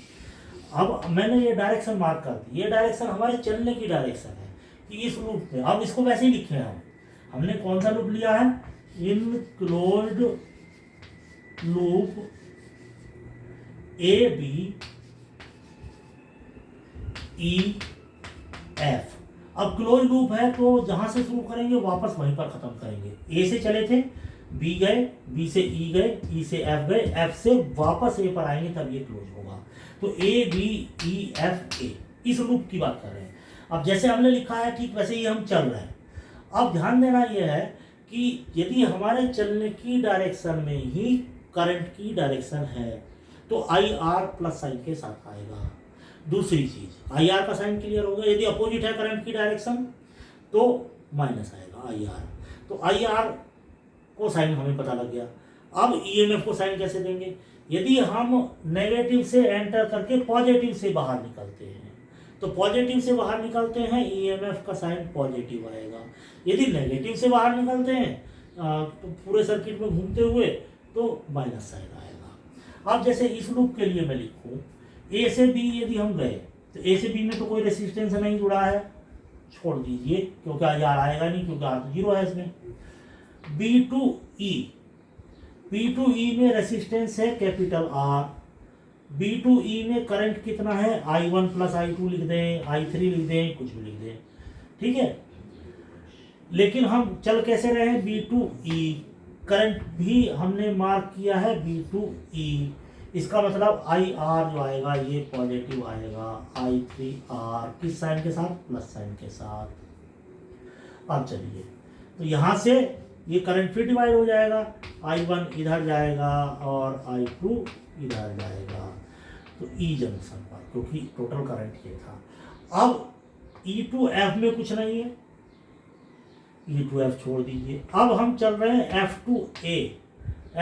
अब मैंने ये डायरेक्शन मार्क कर दी, ये डायरेक्शन हमारे चलने की डायरेक्शन है कि इस लूप में। अब इसको वैसे ही लिखे हैं हमने कौन सा लूप लिया है, in closed loop A B E F. अब क्लोज लूप है तो जहां से शुरू करेंगे वापस वहीं पर खत्म करेंगे। ए से चले थे, बी गए, बी से ई गए, ई से एफ गए, एफ से वापस ए पर आएंगे तब ये क्लोज होगा। तो ए बी ई एफ ए, इस लूप की बात कर रहे हैं। अब जैसे हमने लिखा है ठीक वैसे ही हम चल रहे हैं। अब ध्यान देना यह है कि यदि हमारे चलने की डायरेक्शन में ही करंट की डायरेक्शन है तो आई आर प्लस साइन के साथ आएगा। दूसरी चीज आई आर का साइन क्लियर होगा, यदि अपोजिट है करंट की डायरेक्शन तो माइनस आएगा आई आर। तो आई आर को साइन हमें पता लग गया। अब ईएमएफ को साइन कैसे देंगे, यदि हम नेगेटिव से एंटर करके पॉजिटिव से बाहर निकलते हैं तो पॉजिटिव से बाहर निकलते हैं ईएमएफ का साइन पॉजिटिव आएगा। यदि नेगेटिव से बाहर निकलते हैं तो पूरे सर्किट में घूमते हुए तो माइनस साइन आएगा। अब जैसे इस लूप के लिए मैं लिखूं ए से बी, यदि हम गए तो ए से बी में तो कोई रेसिस्टेंस नहीं जुड़ा है, छोड़ दीजिए क्योंकि आई आर आएगा नहीं, क्योंकि आर तो 0 है इसमें। बी टू ई में रेसिस्टेंस है कैपिटल आर। बी टू ई में करंट कितना है, I1 प्लस I2 लिख दें, I3 लिख दें, कुछ भी लिख दें, ठीक है। लेकिन हम चल कैसे रहे हैं, बी टू ई, करंट भी हमने मार्क किया है बी टू ई। इसका मतलब आई आर जो आएगा ये पॉजिटिव आएगा, I3 आर किस साइन के साथ, प्लस साइन के साथ। अब चलिए तो यहाँ से ये करंट फिर डिवाइड हो जाएगा, I1 इधर जाएगा और I2 इधर जाएगा। तो ई जंक्शन पर, क्योंकि टोटल करंट ये था। अब E2F में कुछ नहीं है, E2F छोड़ दीजिए। अब हम चल रहे हैं F2A।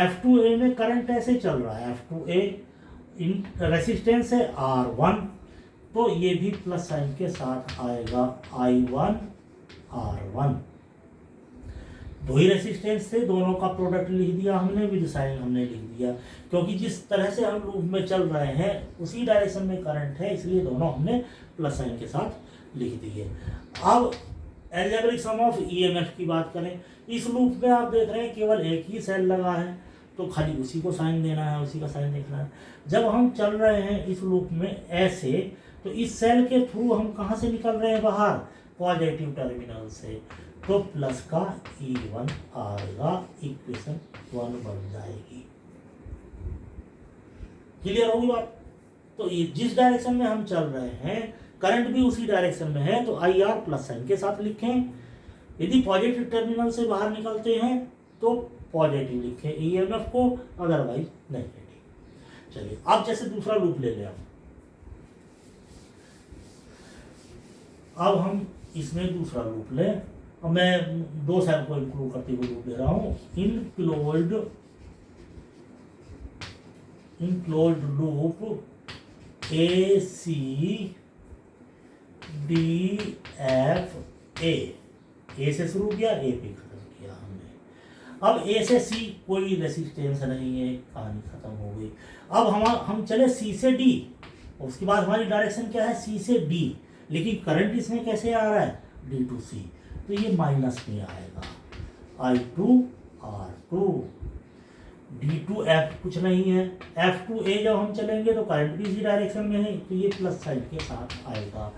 F2A में करंट ऐसे चल रहा है, F2A इन रेसिस्टेंस है R1, तो ये भी प्लस साइन के साथ आएगा, I1 R1। दो ही रेसिस्टेंस थे, दोनों का प्रोडक्ट लिख दिया हमने, विद साइन हमने लिख दिया, क्योंकि जिस तरह से हम लूप में चल रहे हैं उसी डायरेक्शन में करंट है, इसलिए दोनों हमने प्लस साइन के साथ लिख दिए। अब एल्जेब्रिक सम ऑफ ईएमएफ की बात करें, इस लूप में आप देख रहे हैं केवल एक ही सेल लगा है, तो खाली उसी को साइन देना है, उसी का साइन देखना है। जब हम चल रहे हैं इस लूप में ऐसे, तो इस सेल के थ्रू हम कहाँ से निकल रहे हैं बाहर, पॉजिटिव टर्मिनल से, तो प्लस का E1 आएगा, इक्वेशन 1 बन जाएगी। क्लियर होगी बात। तो ये जिस डायरेक्शन में हम चल रहे हैं करंट भी उसी डायरेक्शन में है, तो आई आर प्लस साइन के साथ लिखें। यदि पॉजिटिव टर्मिनल से बाहर निकलते हैं तो पॉजिटिव लिखें ईएमएफ को, अदरवाइज नेगेटिव। चलिए अब जैसे दूसरा लूप ले लें, अब हम इसमें दूसरा लूप लें, और मैं 2 सेल को इंक्लूड करते हुए लूप ले रहा हूं, enclosed loop A C D F A. A से शुरू किया, ए पे खत्म किया हमने। अब ए से सी कोई रेसिस्टेंस नहीं है, कहानी खत्म हो गई। अब हम चले सी से डी, उसके बाद हमारी डायरेक्शन क्या है, सी से डी, लेकिन करंट इसमें कैसे आ रहा है, डी टू सी, तो ये माइनस में आएगा, I2R2, D2F कुछ नहीं है, F2A जब हम चलेंगे तो करंट भी इसी डायरेक्शन में है, तो ये प्लस साइन के साथ आएगा,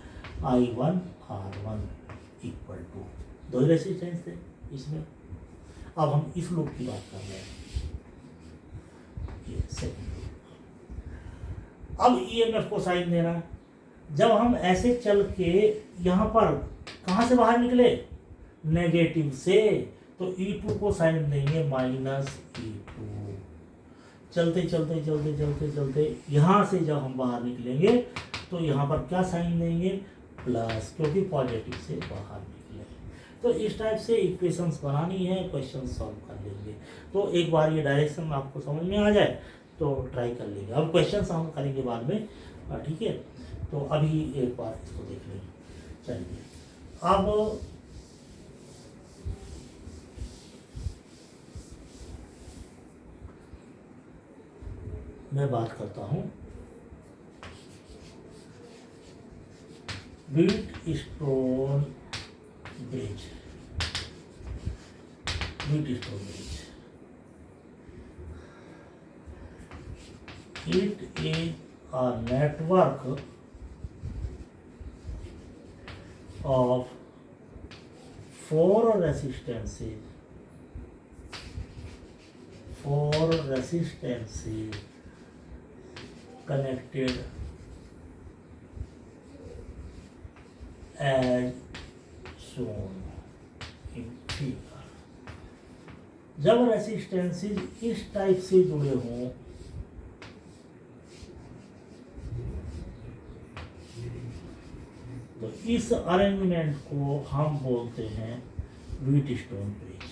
I1R1 इक्वल टू, दो रेसिस्टेंस थे इसमें। अब हम इस लूप की बात कर रहे हैं, ये सेकंड लूप। अब EMF को साइन देना है। जब हम ऐसे चल के यहाँ पर कहाँ से बाहर निकले, नेगेटिव से, तो E2 को साइन देंगे -E2। चलते चलते चलते चलते चलते यहाँ से जब हम बाहर निकलेंगे तो यहाँ पर क्या साइन देंगे, प्लस, क्योंकि पॉजिटिव से बाहर निकले। तो इस टाइप से इक्वेशंस बनानी है, क्वेश्चन सॉल्व कर लेंगे। तो एक बार ये डायरेक्शन आपको समझ में आ जाए तो ट्राई कर लेंगे। अब क्वेश्चन हम करेंगे बाद में, ठीक है। तो अभी एक बार इसको देख लेंगे। चलिए अब मैं बात करता हूँ Wheatstone bridge. It is a network of 4 resistances connected as shown in figure। जब रेसिस्टेंसेज इस टाइप से जुड़े हों तो इस अरेंजमेंट को हम बोलते हैं व्हीटस्टोन ब्रिज।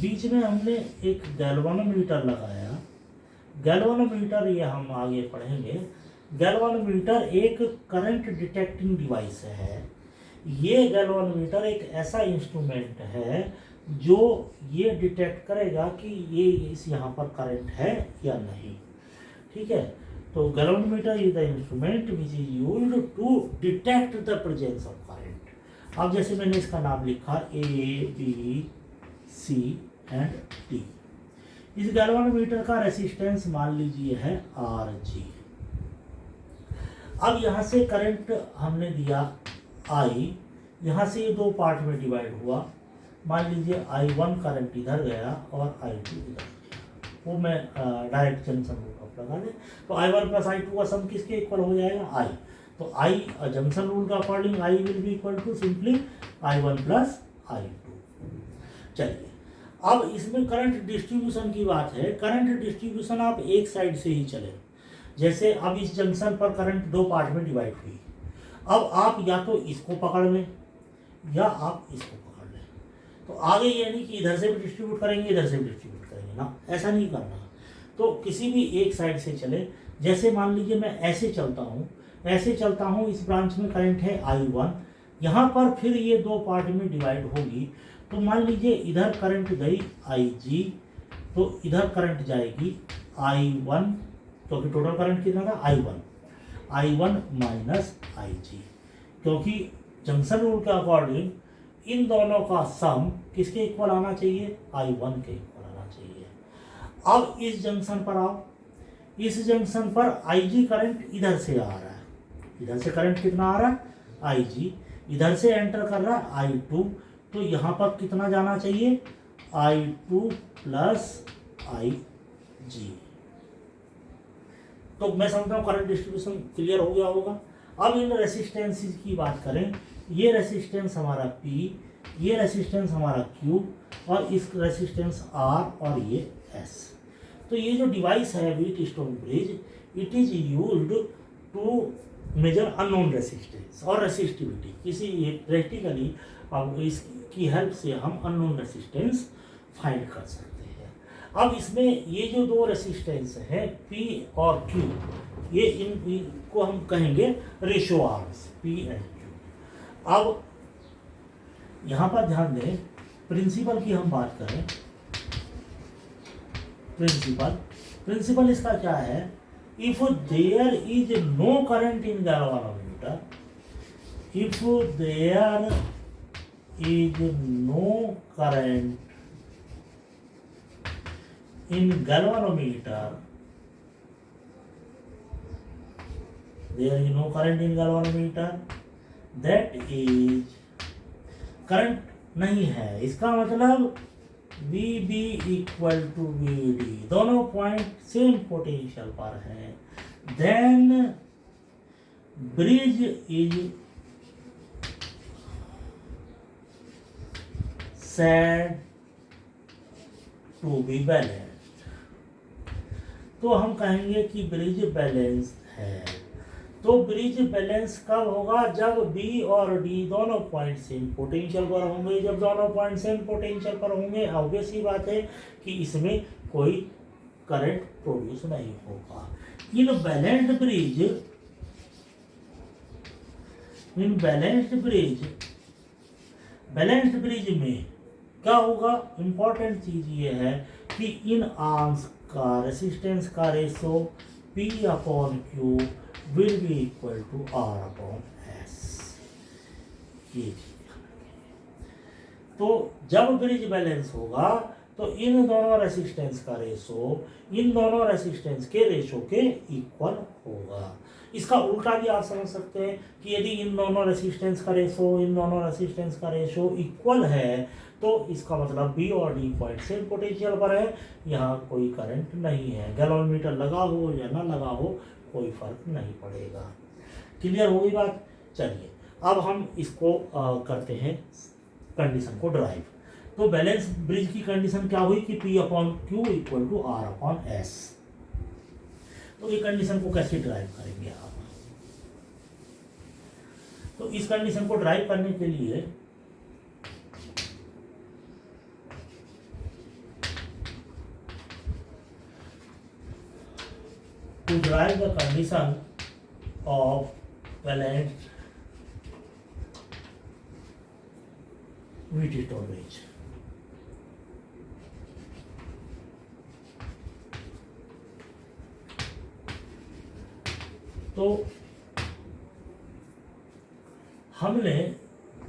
बीच में हमने एक गैल्वानोमीटर लगाया। गैल्वानोमीटर ये हम आगे पढ़ेंगे। गैल्वानोमीटर एक करंट डिटेक्टिंग डिवाइस है। ये गैल्वानोमीटर एक ऐसा इंस्ट्रूमेंट है जो ये डिटेक्ट करेगा कि ये इस यहाँ पर करंट है या नहीं, ठीक है। तो galvanometer is the instrument which is used to detect the presence of current. अब जैसे मैंने इसका नाम लिखा ABC एंड D। इस गैल्वानोमीटर का रेसिस्टेंस मान लीजिए है RG। अब यहाँ से करंट हमने दिया I, यहाँ से ये दो पार्ट में डिवाइड हुआ। मान लीजिए I1 करंट इधर गया और I2 इधर गया, वो मैं डायरेक्ट जंक्शन रूल लगा दें। तो I1 प्लस I2 का सम किसके इक्वल हो जाएगा, I। तो I जंक्शन रूल का according I will be equal to simply I1 plus I2। चलिए अब इसमें करंट डिस्ट्रीब्यूशन की बात है। करंट डिस्ट्रीब्यूशन आप एक साइड से ही चले। जैसे अब इस जंक्शन पर करंट दो पार्ट में डिवाइड हुई। अब आप या तो इसको पकड़ लें या आप इसको पकड़ लें। तो आगे ये नहीं कि इधर से भी डिस्ट्रीब्यूट करेंगे इधर से भी डिस्ट्रीब्यूट करेंगे ना, ऐसा नहीं करना। तो किसी भी एक साइड से चले। जैसे मान लीजिए मैं ऐसे चलता हूँ, इस ब्रांच में करंट है I1, यहाँ पर फिर ये दो पार्ट में डिवाइड होगी। तो मान लीजिए इधर करंट गई IG, तो इधर करंट जाएगी I1, क्योंकि टोटल करंट कितना था I1 माइनस IG, क्योंकि जंक्शन रूल के अकॉर्डिंग इन दोनों का सम किसके इक्वल आना चाहिए, I1 के इक्वल आना चाहिए। अब इस जंक्शन पर आओ, इस जंक्शन पर IG करंट इधर से आ रहा है। इधर से करंट कितना आ रहा है IG, इधर से एंटर कर रहा है I2, तो यहाँ पर कितना जाना चाहिए I2 प्लस IG। तो मैं समझता हूँ करंट डिस्ट्रीब्यूशन क्लियर हो गया होगा। अब इन रेसिस्टेंसेस की बात करें, ये रेसिस्टेंस हमारा P, ये रेसिस्टेंस हमारा Q और इस रेसिस्टेंस R और ये S। तो ये जो डिवाइस है Wheatstone bridge, it is used to measure unknown resistance और रेसिस्टिविटी। किसी प्रैक्टिकली अब इसकी हेल्प से हम अननोन रेसिस्टेंस फाइंड कर सकते हैं। अब इसमें ये जो दो रेसिस्टेंस है P और Q, ये इनको हम कहेंगे ratio arms P and Q. अब यहां पर ध्यान दें, प्रिंसिपल की हम बात करें, प्रिंसिपल इसका क्या है, if there is no current in galvanometer, if there is no current in galvanometer, there is no current in galvanometer, that is current नहीं है, इसका मतलब VB इक्वल टू VD, दोनों पॉइंट सेम पोटेंशियल पर है, then bridge is said to be balanced। तो हम कहेंगे कि ब्रिज बैलेंस है। तो ब्रिज बैलेंस कब होगा, जब B और D दोनों पॉइंट सेम पोटेंशियल पर होंगे। जब दोनों पॉइंट सेम पोटेंशियल पर होंगे, ऑब्वियस ही बात है कि इसमें कोई करंट प्रोड्यूस नहीं होगा। इन बैलेंस्ड ब्रिज में क्या होगा, इंपॉर्टेंट चीज ये है कि इन आर्म्स का रेसिस्टेंस का ratio P upon Q will be equal to R upon S। ये तो जब ब्रिज बैलेंस होगा तो इन दोनों रेसिस्टेंस का रेशो इन दोनों रेसिस्टेंस के रेशो के इक्वल होगा। इसका उल्टा भी आप समझ सकते हैं कि यदि इन दोनों रेसिस्टेंस का रेशो इक्वल है तो इसका मतलब B और D पॉइंट सेम पोटेंशियल पर है, यहाँ कोई करंट नहीं है। गैल्वेनोमीटर लगा हो या ना लगा हो कोई फर्क नहीं पड़ेगा। क्लियर होगी बात। चलिए अब हम इसको करते हैं कंडीशन को ड्राइव। तो बैलेंस ब्रिज की कंडीशन क्या हुई कि P upon Q equal to R upon S। तो ये कंडीशन को कैसे ड्राइव करेंगे आप, तो इस कंडीशन को ड्राइव करने के लिए to drive the condition of balanced VT storage, तो हमने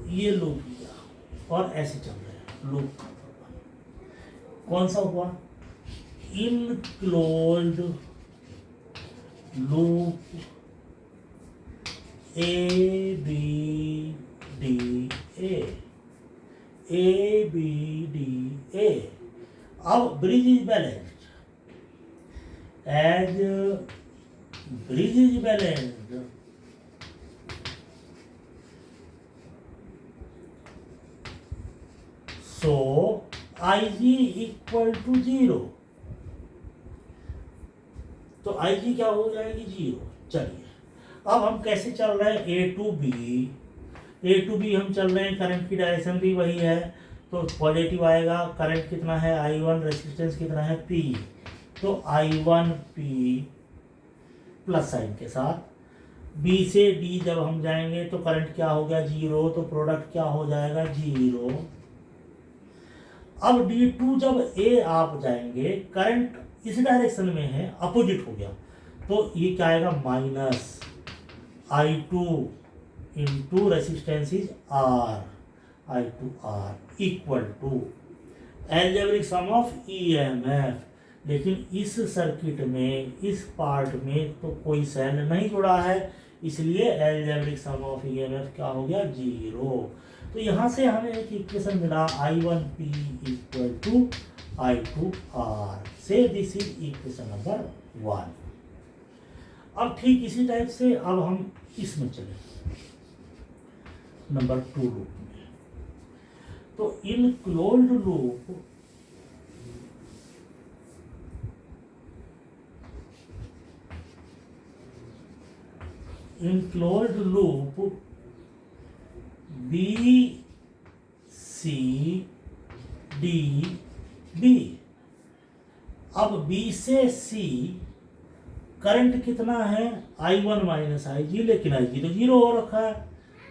ये लूप लिया और ऐसे चल रहे हैं। लूप कौन सा हुआ, इनक्लोज्ड लूप ABDA, अब bridge is balanced, as bridge is balanced so IG equal to 0, तो IG क्या हो जाएगी 0। चलिए अब हम कैसे चल रहे हैं, A टू बी हम चल रहे हैं, करंट की डायरेक्शन भी वही है, तो पॉजिटिव आएगा। करंट कितना है I1, रेसिस्टेंस कितना है P, तो I1P प्लस साइन के साथ। B से D जब हम जाएंगे तो करंट क्या हो गया 0, तो प्रोडक्ट क्या हो जाएगा 0। अब D2 जब A आप जाएंगे, करंट इस डायरेक्शन में है, अपोजिट हो गया, तो ये क्या आएगा minus I2 into resistance is R, I2R equal to algebraic sum of EMF। लेकिन इस सर्किट में इस पार्ट में तो कोई सेल नहीं जुड़ा है, इसलिए एल्जेब्रिक सम ऑफ EMF क्या हो गया 0। तो यहाँ से हमें एक इक्वेशन मिला I1P इक्वल टू I2R, से दिस इज इक्वेशन नंबर 1। अब ठीक इसी टाइप से अब हम इसमें चले नंबर 2 लूप में। तो इन closed loop B C D B। अब B से C करंट कितना है I1 माइनस IG, लेकिन IG तो जीरो हो रखा है,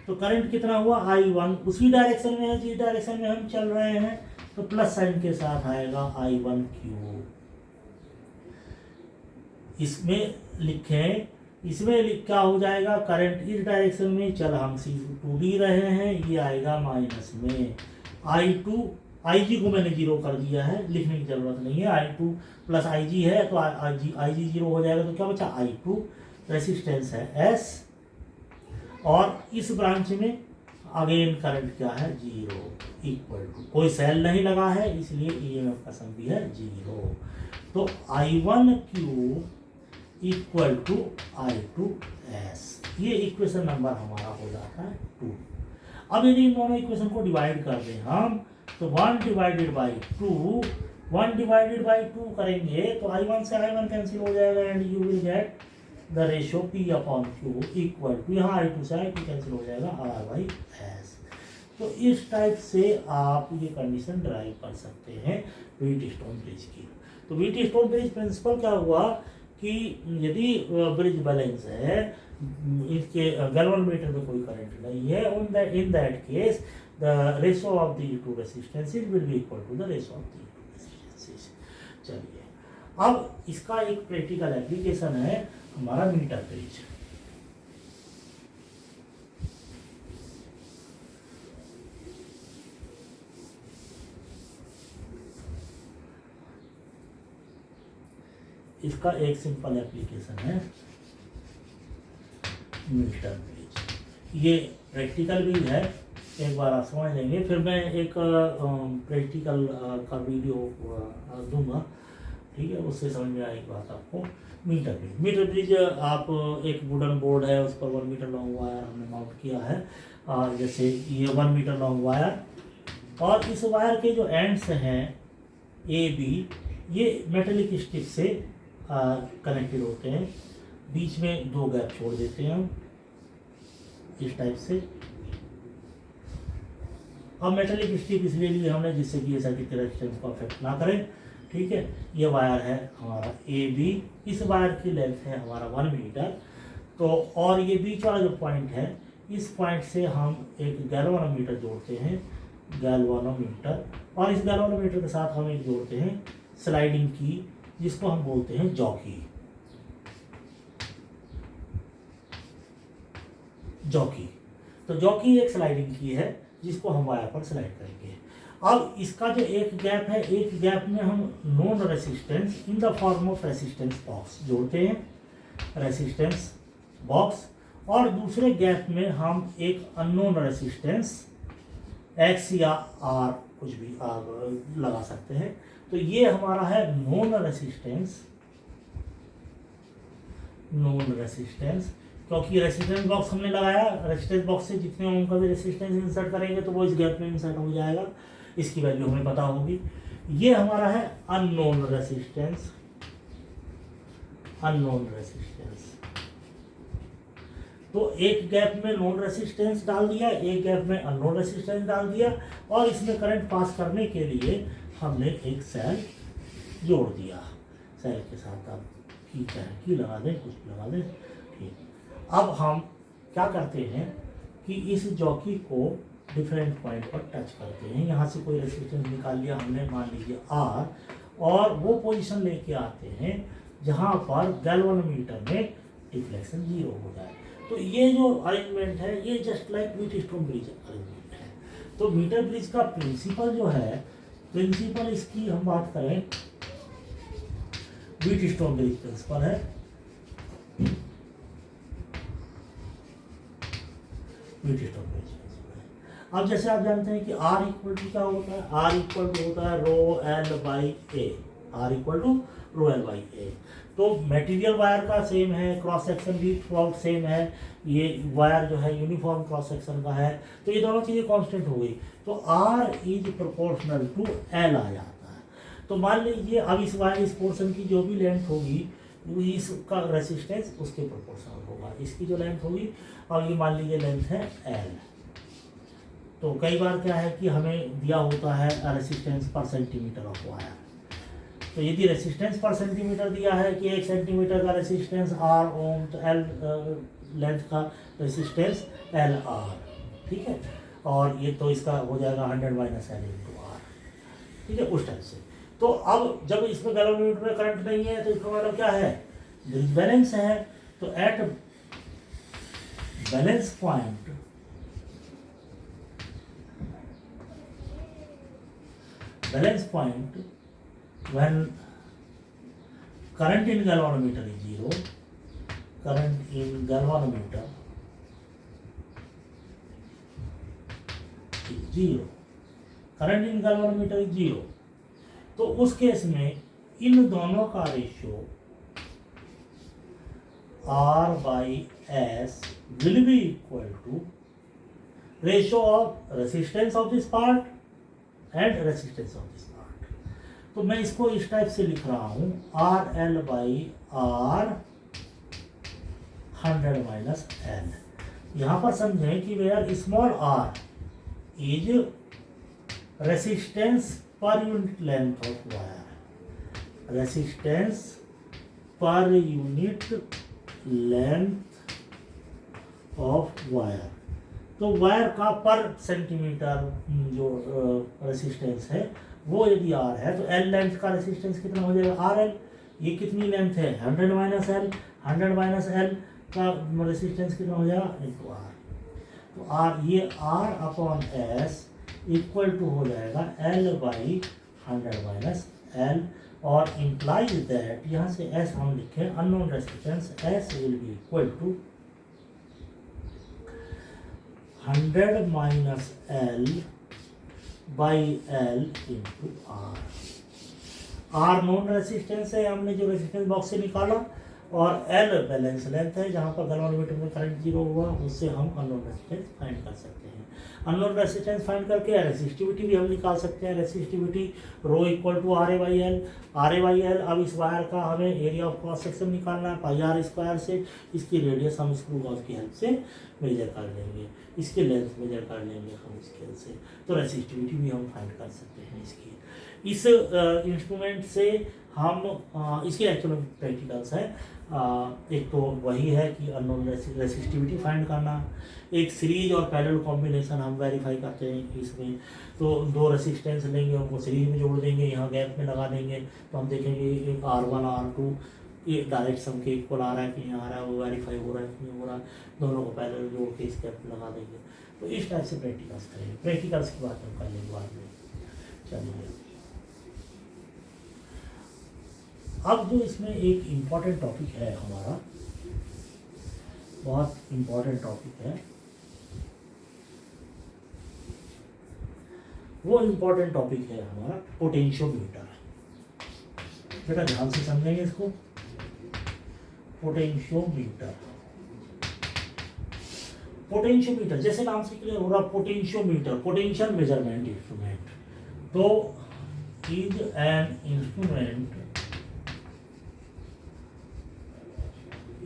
तो करंट कितना हुआ I1, उसी डायरेक्शन में है जिस डायरेक्शन में हम चल रहे हैं, तो प्लस साइन के साथ आएगा I1 क्यूब। इसमें लिखें, इसमें क्या हो जाएगा, करंट इस डायरेक्शन में चल हम C2D रहे हैं, ये आएगा माइनस में I2, IG को मैंने जीरो कर दिया है, लिखने की जरूरत नहीं है, I2 प्लस IG है तो IG जीरो हो जाएगा, तो क्या बचा I2, रेसिस्टेंस है S, और इस ब्रांच में अगेन करंट क्या है जीरो, इक्वल टू, कोई सेल नहीं लगा है इसलिए EMF का सम भी है जीरो, तो I1 cube equal to I2S, ये इक्वेशन नंबर हमारा हो जाता है 2। अब यदि इन दोनों इक्वेशन को डिवाइड कर दें हम, तो 1 डिवाइडेड बाई 2, 1 डिवाइडेड बाई 2 करेंगे तो I1 से I1 कैंसिल हो जाएगा, and you will get the ratio P upon Q equal to, यहाँ I2 से I2 कैंसिल हो जाएगा R/S। तो इस टाइप से आप ये कंडीशन ड्राइव कर सकते हैं व्हीटस्टोन ब्रिज की। तो व्हीटस्टोन ब्रिज प्रिंसिपल क्या हुआ कि यदि ब्रिज बैलेंस है, इसके गैल्वेनोमीटर में कोई करंट नहीं है, in that case the ratio of the two resistances will be equal to the ratio of the two resistances. चलिए, अब इसका एक प्रैक्टिकल एप्लीकेशन है हमारा मीटर ब्रिज। इसका एक सिंपल एप्लीकेशन है मीटर ब्रिज, ये प्रैक्टिकल भी है, एक बार आप समझ लेंगे, फिर मैं एक प्रैक्टिकल का वीडियो दूंगा, ठीक है, उससे समझ में आएगी बात आपको। मीटर ब्रिज, मीटर ब्रिज आप एक वुडन बोर्ड है, उस पर 1 मीटर लॉन्ग वायर हमने माउंट किया है, और जैसे ये 1 मीटर लॉन्ग वायर, और इस वायर के जो एंड्स हैं AB, ये मेटेलिक स्टिक से कनेक्टेड होते हैं, बीच में 2 गैप छोड़ देते हैं हम इस टाइप से। अब मेटेलिक स्टिक इसलिए लिए हमने जिससे कि ये सर्किट के रेजिस्टेंस को अफेक्ट ना करें, ठीक है। ये वायर है हमारा AB, इस वायर की लेंथ है हमारा 1 मीटर, तो और ये बीच वाला जो पॉइंट है, इस पॉइंट से हम एक गैल्वेनोमीटर जोड़ते हैं, गैल्वेनोमीटर, और इस गैल्वेनोमीटर के साथ हम एक जोड़ते हैं स्लाइडिंग की, जिसको हम बोलते हैं जॉकी। जॉकी, तो जॉकी एक स्लाइडिंग की है जिसको हम वायर पर स्लाइड करेंगे। अब इसका जो एक गैप है, एक गैप में हम non resistance in the form of resistance box जोड़ते हैं, रेसिस्टेंस बॉक्स, और दूसरे गैप में हम एक अननोन रेसिस्टेंस X या R कुछ भी लगा सकते हैं। तो ये हमारा है नॉन रेसिस्टेंस, नॉन रेसिस्टेंस, क्योंकि रेसिस्टेंस बॉक्स हमने लगाया, रेसिस्टेंस बॉक्स से जितने ओम का भी रेसिस्टेंस इंसर्ट करेंगे तो वो इस गैप में इंसर्ट हो जाएगा, इसकी वैल्यू हमें पता होगी। ये हमारा है अननोन रेसिस्टेंस, अननोन रेसिस्टेंस। तो एक गैप में नॉन रेसिस्टेंस डाल दिया, एक गैप में अननोन रेसिस्टेंस डाल दिया, और इसमें करंट पास करने के लिए हमने एक सेल जोड़ दिया। सेल के साथ आप की लगा दें, कुछ लगा दें, ठीक। अब हम क्या करते हैं कि इस जॉकी को डिफरेंट पॉइंट पर टच करते हैं, यहाँ से कोई रेसिस्टेंस निकाल लिया हमने, मान लीजिए R, और वो पोजीशन लेके आते हैं जहाँ पर गैल्वेनोमीटर में डिफ्लेक्शन 0 हो जाए। तो ये जो अरेंजमेंट है, ये just like Wheatstone bridge arrangement है। तो मीटर ब्रिज का प्रिंसिपल जो है, प्रिंसिपल इसकी हम बात करें, व्हीटस्टोन ब्रिज प्रिंसिपल है, व्हीटस्टोन ब्रिज प्रिंसिपल है। अब जैसे आप जानते हैं कि R इक्वल टू क्या होता है, R इक्वल टू होता है rho L by A, R equal to rho L by A. तो मटेरियल वायर का सेम है, क्रॉस सेक्शन भी थ्रूआउट सेम है, ये वायर जो है यूनिफॉर्म क्रॉस सेक्शन का है, तो ये दोनों चीज़ें कांस्टेंट हो गई, तो R is proportional to L आ जाता है। तो मान लीजिए अब इस वायर, इस पोर्शन की जो भी लेंथ होगी, इसका रेसिस्टेंस उसके प्रोपोर्शनल होगा, इसकी जो लेंथ होगी, और ये मान लीजिए लेंथ है L। तो कई बार क्या है कि हमें दिया होता है रेसिस्टेंस पर सेंटीमीटर ऑफ वायर, तो यदि रेसिस्टेंस पर सेंटीमीटर दिया है कि 1 सेंटीमीटर का रेसिस्टेंस R ओम, तो L लेंथ का रेसिस्टेंस LR, ठीक है। और ये तो इसका हो जाएगा 100 माइनस L इंटू R, ठीक है, उस टाइप से। तो अब जब इसमें गैल्वेनोमीटर में करंट नहीं है तो इसका मतलब क्या है, बैलेंस है। तो at balance point when current in galvanometer is zero, current in galvanometer is zero, current in galvanometer is zero, तो उस केस में इन दोनों का ratio R by S will be equal to ratio of resistance of this part and resistance of this part। तो मैं इसको इस type से लिख रहा हूँ RL by R 100 minus L। यहाँ पर समझें कि where small r is resistance per unit length of wire, resistance per unit length of wire. तो वायर का पर सेंटीमीटर जो रेसिस्टेंस है वो यदि R है तो L लेंथ का रेसिस्टेंस कितना हो जाएगा RL। ये कितनी लेंथ है 100 माइनस L, 100 माइनस L का रेसिस्टेंस कितना हो जाएगा इंटू R। तो R ये R upon S equal to हो जाएगा L बाई 100 माइनस L, और इम्प्लाइज दैट यहाँ से S हम लिखें unknown resistance S will be equal to 100 minus L by L into R। R known resistance है, हमने जो रेसिस्टेंस बॉक्स से निकाला, और L बैलेंस लेंथ है जहाँ पर गैल्वेनोमीटर में करंट जीरो हुआ, उससे हम अननोन रेसिस्टेंस फाइंड कर सकते हैं। अननोन रेसिस्टेंस फाइंड करके रेसिस्टिविटी भी हम निकाल सकते हैं। Resistivity rho equal to RA by L, RA by L। अब इस वायर का हमें एरिया ऑफ क्रॉस सेक्शन निकालना है पाई R स्क्वायर से, इसकी रेडियस हम स्क्रू गॉज की हेल्प से मेजर कर लेंगे, इसकी लेंथ मेजर कर लेंगे हम स्केल से। तो रेसिस्टिविटी भी हम फाइंड कर सकते हैं इसकी। इस इंस्ट्रूमेंट से हम इसके एक्चुअल प्रैक्टिकल्स है। एक तो वही है कि अननोन रेसिस्टिविटी फाइंड करना, एक सीरीज और पैरेलल कॉम्बिनेशन हम वेरीफाई करते हैं इसमें। तो दो रेसिस्टेंस लेंगे, उनको सीरीज में जोड़ देंगे, यहाँ गैप में लगा देंगे, तो हम देखेंगे एक R1 R2 ये डायरेक्ट सम के इक्वल आ रहा है कि यहाँ आ रहा है, वो वेरीफाई हो रहा है कि नहीं हो रहा है, दोनों को पैरेलल जोड़ के इस गैप में लगा देंगे। तो इस टाइप से प्रैक्टिकल्स करेंगे। प्रैक्टिकल्स की बात हम कर लेंगे बाद में। चलिए अब जो इसमें एक इम्पॉर्टेंट टॉपिक है हमारा, बहुत इम्पॉर्टेंट टॉपिक है, वो इम्पॉर्टेंट टॉपिक है हमारा पोटेंशियोमीटर। बेटा ध्यान से समझेंगे इसको। पोटेंशियोमीटर, पोटेंशियोमीटर जैसे नाम से क्लियर हो रहा, पोटेंशियोमीटर पोटेंशियल मेजरमेंट इंस्ट्रूमेंट। तो is an instrument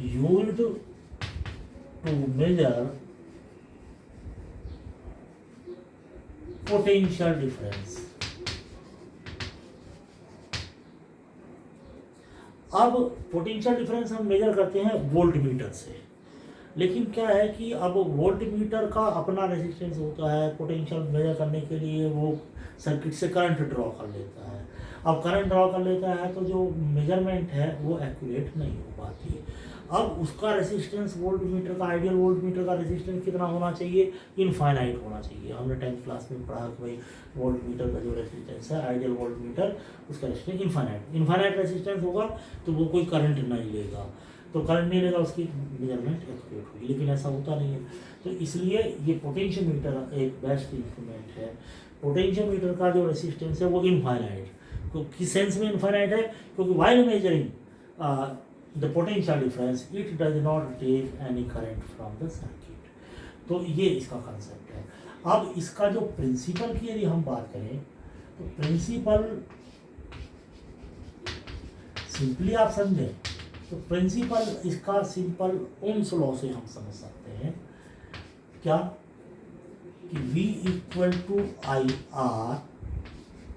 used to measure potential difference। अब पोटेंशियल डिफरेंस हम मेजर करते हैं वोल्ट मीटर से, लेकिन क्या है कि अब वोल्ट मीटर का अपना रेजिस्टेंस होता है। पोटेंशियल मेजर करने के लिए वो सर्किट से करंट ड्रॉ कर लेता है। अब करंट ड्रॉ कर लेता है तो जो मेजरमेंट है वो एक्यूरेट नहीं हो पाती। अब उसका रेजिस्टेंस वोल्ट मीटर का, आइडियल वोल्ट मीटर का रेजिस्टेंस कितना होना चाहिए, इनफाइनाइट होना चाहिए। हमने 10th क्लास में पढ़ा कि भाई वोल्ट मीटर का जो रेजिस्टेंस है, आइडियल वोल्ट मीटर, उसका रेजिस्टेंस इनफाइनाइट रेजिस्टेंस होगा तो वो कोई करंट नहीं लेगा। तो करंट नहीं लेगा, उसकी मेजरमेंट एक्यूरेट होगी, लेकिन ऐसा होता नहीं है। तो इसलिए ये पोटेंशियोमीटर एक बेस्ट इंस्ट्रूमेंट है। पोटेंशियोमीटर का जो रेजिस्टेंस है वो इनफाइनाइट, तो किस सेंस में इनफाइनाइट है, क्योंकि while measuring the potential difference it does not take any current from the circuit। तो ये इसका कंसेप्ट है। अब इसका जो प्रिंसिपल की यदि हम बात करें तो प्रिंसिपल सिंपली आप समझें तो प्रिंसिपल इसका सिंपल ओम्स लॉ से हम समझ सकते हैं। क्या कि V equal to I R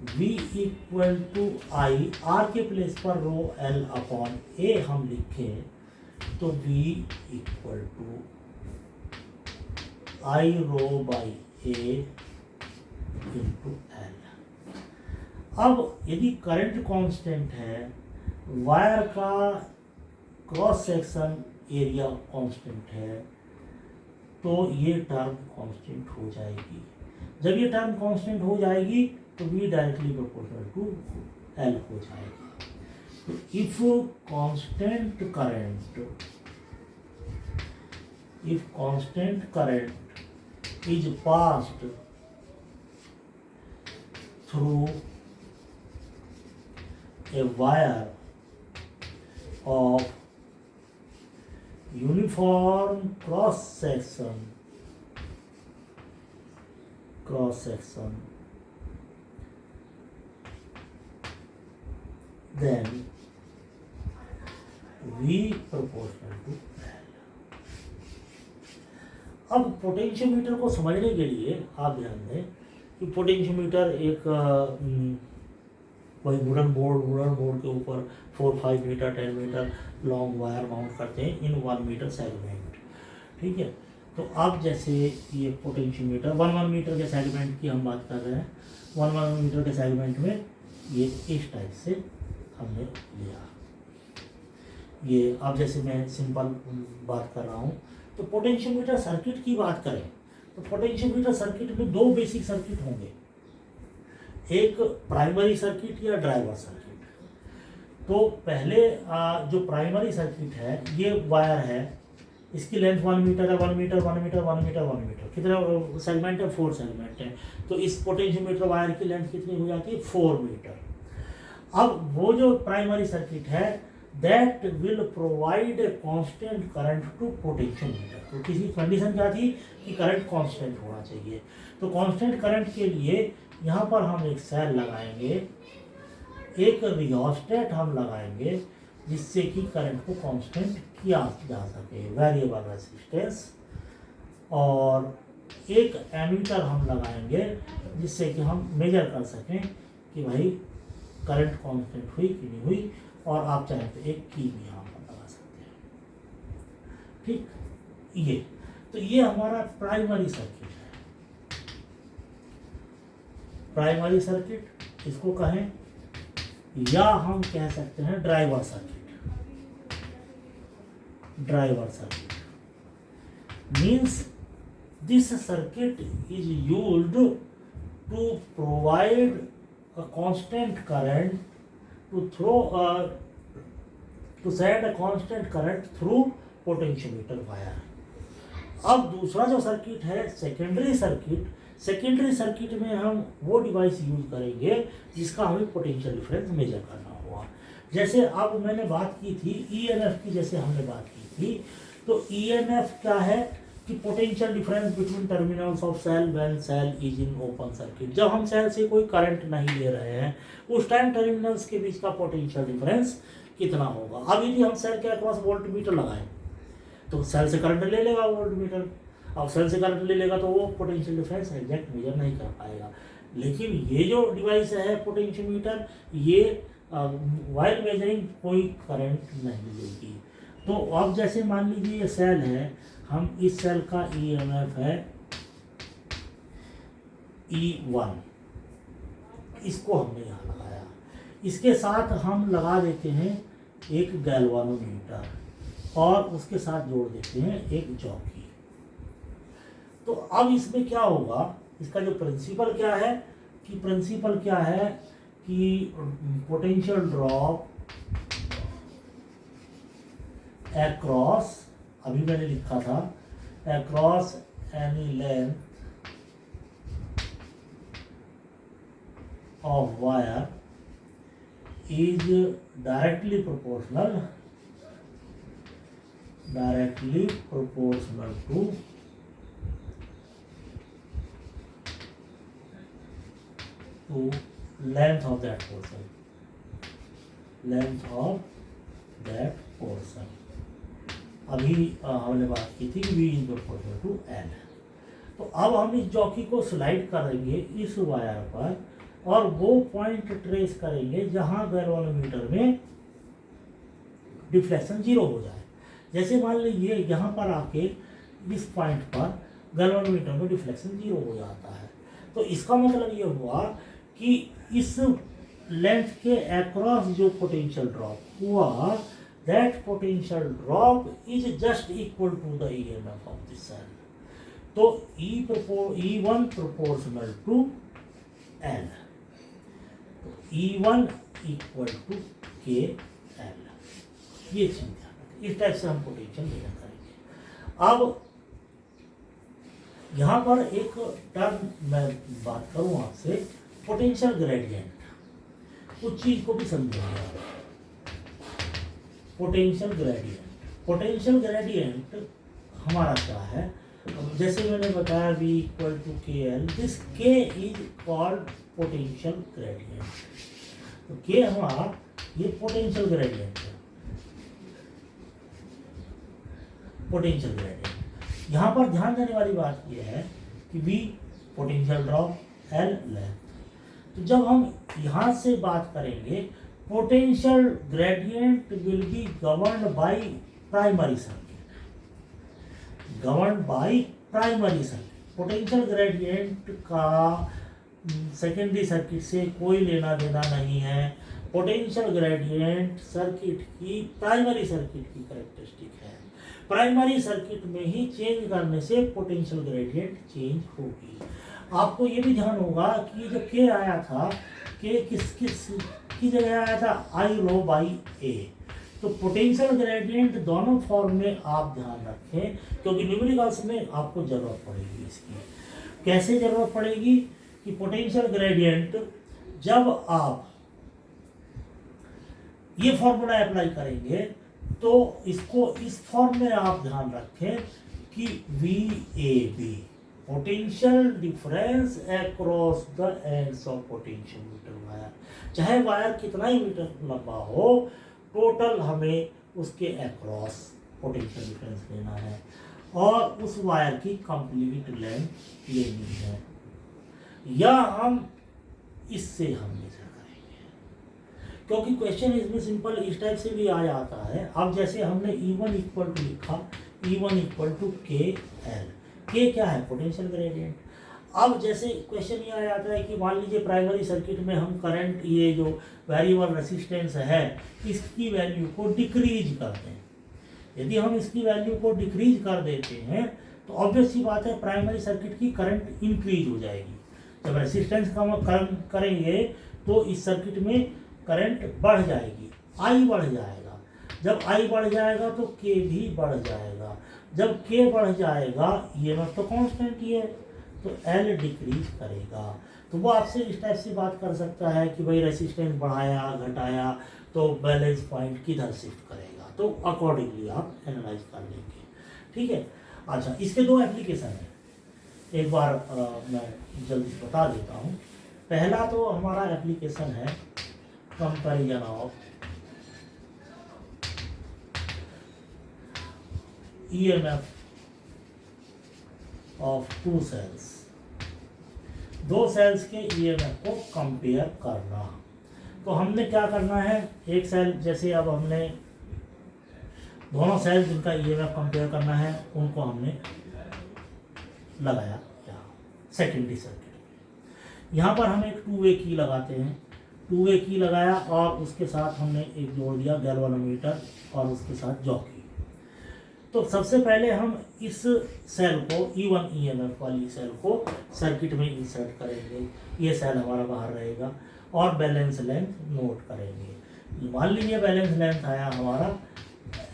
V equal to I, R के प्लेस पर रो एल अपॉन ए हम लिखें तो V equal to I rho by A into L. अब यदि करंट कांस्टेंट है, वायर का क्रॉस सेक्शन एरिया कांस्टेंट है, तो ये टर्म कांस्टेंट हो जाएगी। जब ये टर्म कांस्टेंट हो जाएगी तो V directly proportional to L हो जाएगा। तो if constant current is passed through a wire of uniform cross section, then V proportional to L। अब पोटेंशियोमीटर को समझने के लिए आप ध्यान दें कि पोटेंशियोमीटर एक वही वुडन बोर्ड के ऊपर 4-5 meter 10 meter long wire mount करते हैं इन 1 मीटर सेगमेंट। ठीक है, तो अब जैसे ये पोटेंशियोमीटर 1 मीटर के सेगमेंट की हम बात कर रहे हैं, 1 मीटर के सेगमेंट में ये इस टाइप से हमने लिया। ये अब जैसे मैं सिंपल बात कर रहा हूँ, तो पोटेंशियोमीटर सर्किट की बात करें तो पोटेंशियोमीटर सर्किट में 2 बेसिक सर्किट होंगे, एक प्राइमरी सर्किट या ड्राइवर सर्किट। तो पहले जो प्राइमरी सर्किट है, ये वायर है, इसकी लेंथ 1 मीटर है, 1 मीटर 1 मीटर 1 मीटर 1 मीटर, कितना सेगमेंट है, 4 सेगमेंट है। तो इस पोटेंशियोमीटर वायर की लेंथ कितनी हो जाती है, 4 मीटर। अब वो जो प्राइमरी सर्किट है that will provide a constant current to potentiometer. तो किसी कंडीशन क्या थी कि करंट कांस्टेंट होना चाहिए। तो कांस्टेंट करंट के लिए यहाँ पर हम एक सेल लगाएंगे, एक रियोस्टेट हम लगाएंगे जिससे कि करंट को कांस्टेंट किया जा सके, वेरिएबल रेजिस्टेंस, और एक एमीटर हम लगाएंगे जिससे कि हम मेजर कर सकें कि भाई करंट कांस्टेंट हुई कि नहीं हुई, और आप चाहें तो एक की भी यहाँ पर लगा सकते हैं। ठीक, ये हमारा प्राइमरी सर्किट है। प्राइमरी सर्किट इसको कहें, या हम कह सकते हैं driver circuit means this circuit is used to provide a constant current to send a constant current through potentiometer wire। अब दूसरा जो सर्किट है सेकेंडरी सर्किट में हम वो डिवाइस यूज करेंगे जिसका हमें पोटेंशियल डिफरेंस मेजर करना होगा। जैसे अब मैंने बात की थी EMF की, जैसे हमने बात की थी, तो EMF क्या है कि potential difference between terminals of cell when cell is in open circuit. जब हम सेल से कोई करंट नहीं ले रहे हैं उस टाइम टर्मिनल्स के बीच का पोटेंशियल डिफरेंस कितना होगा। अब यदि हम सेल के अक्रॉस वोल्टमीटर लगाएं तो सेल से करंट ले लेगा वोल्टमीटर, अब सेल से करंट ले लेगा तो वो पोटेंशियल डिफरेंस एग्जैक्ट मेजर नहीं कर पाएगा। लेकिन ये जो डिवाइस है पोटेंशियोमीटर, ये वाइल मेजरिंग कोई करंट नहीं लेगी। तो अब जैसे मान लीजिए ये सेल है, हम इस सेल का EMF है E1, इसको हमने यहाँ लगाया, इसके साथ हम लगा देते हैं एक गैल्वानोमीटर और उसके साथ जोड़ देते हैं एक जॉकी। तो अब इसमें क्या होगा, इसका जो प्रिंसिपल क्या है कि पोटेंशियल ड्रॉप अक्रॉस, अभी मैंने लिखा था across any length of wire is directly proportional to length of that portion, अभी हमने बात की थी V is proportional to L। तो अब हम इस जॉकी को स्लाइड करेंगे इस वायर पर और वो पॉइंट ट्रेस करेंगे जहां गैल्वेनोमीटर में डिफ्लेक्शन जीरो हो जाए। जैसे मान लीजिए यहाँ पर आके इस पॉइंट पर गैल्वेनोमीटर में डिफ्लेक्शन जीरो हो जाता है, तो इसका मतलब ये हुआ कि इस लेंथ के अक्रॉस जो पोटेंशियल ड्रॉप हुआ, that potential drop is just equal to the EMF of this cell. तो E1 proportional to L, E1 equal to KL, ये चीज इस टाइप से हम पोटेंशियल मेजर करेंगे। अब यहाँ पर एक टर्म मैं बात करूँ आपसे, पोटेंशियल ग्रेडियंट, उस चीज को भी समझेंगे आप। पोटेंशियल ग्रेडियंट हमारा क्या है, जैसे मैंने बताया V equal to KL, this K is called potential gradient. तो K हमारा ये पोटेंशियल ग्रेडियंट है, पोटेंशियल ग्रेडियंट। यहाँ पर ध्यान देने वाली बात यह है कि V potential drop, L length. तो जब हम यहाँ से बात करेंगे, potential gradient will be governed by primary circuit, governed by primary circuit. Potential gradient का सेकेंडरी सर्किट से कोई लेना देना नहीं है। पोटेंशियल ग्रेडियंट सर्किट की, प्राइमरी सर्किट की कैरेक्टरिस्टिक है। प्राइमरी सर्किट में ही चेंज करने से पोटेंशियल ग्रेडियंट चेंज होगी। आपको ये भी ध्यान होगा कि जो K आया था, K किस की जगह आया था, आई रो बाई A। तो पोटेंशियल ग्रेडियंट दोनों फॉर्म में आप ध्यान रखें, क्योंकि न्यूमेरिकल्स में आपको जरूरत पड़ेगी इसकी। कैसे जरूरत पड़ेगी कि पोटेंशियल ग्रेडियंट जब आप ये फॉर्मूला अप्लाई करेंगे तो इसको इस फॉर्म में आप ध्यान रखें कि VAB, potential difference across the ends of potentiometer wire. चाहे वायर कितना ही मीटर लंबा हो, टोटल हमें उसके अक्रॉस पोटेंशियल डिफरेंस लेना है और उस वायर की कंप्लीट लेंथ लेनी है, या हम इससे हम मेजर करेंगे। क्योंकि क्वेश्चन इसमें सिंपल इस टाइप से भी आ जाता है। अब जैसे हमने E1 इक्वल टू लिखा, E1 equal to KL, K क्या है, पोटेंशियल ग्रेडियंट। अब जैसे क्वेश्चन ये आ जाता है कि मान लीजिए प्राइमरी सर्किट में हम करंट, ये जो वेरिएबल रेसिस्टेंस है, इसकी वैल्यू को डिक्रीज करते हैं। यदि हम इसकी वैल्यू को डिक्रीज कर देते हैं तो ऑब्वियस सी बात है प्राइमरी सर्किट की करंट इंक्रीज हो जाएगी। जब रेसिस्टेंस कम करेंगे तो इस सर्किट में करंट बढ़ जाएगी, I बढ़ जाएगा। जब I बढ़ जाएगा तो K भी बढ़ जाएगा। जब K बढ़ जाएगा, EMF तो कांस्टेंट ही है, तो L डिक्रीज करेगा। तो वो आपसे इस टाइप से बात कर सकता है कि भाई रेसिस्टेंस बढ़ाया घटाया तो बैलेंस पॉइंट किधर शिफ्ट करेगा, तो अकॉर्डिंगली आप एनालाइज कर लेंगे। ठीक है। अच्छा, इसके दो एप्लीकेशन हैं, एक बार मैं जल्दी बता देता हूँ। पहला तो हमारा एप्लीकेशन है comparison of EMF of two cells, दो सेल्स के EMF को कंपेयर करना। तो हमने क्या करना है, एक सेल, जैसे अब हमने दोनों सेल्स जिनका EMF कंपेयर करना है उनको हमने लगाया सेकेंडरी सर्किट। यहाँ पर हम एक 2 वे की लगाते हैं, 2 वे की लगाया और उसके साथ हमने एक जोड़ दिया गैल्वेनोमीटर और उसके साथ जॉकी। तो सबसे पहले हम इस सेल को, E1 EMF वाली सेल को सर्किट में इंसर्ट करेंगे। ये सेल हमारा बाहर रहेगा और बैलेंस लेंथ नोट करेंगे। मान लीजिए बैलेंस लेंथ आया हमारा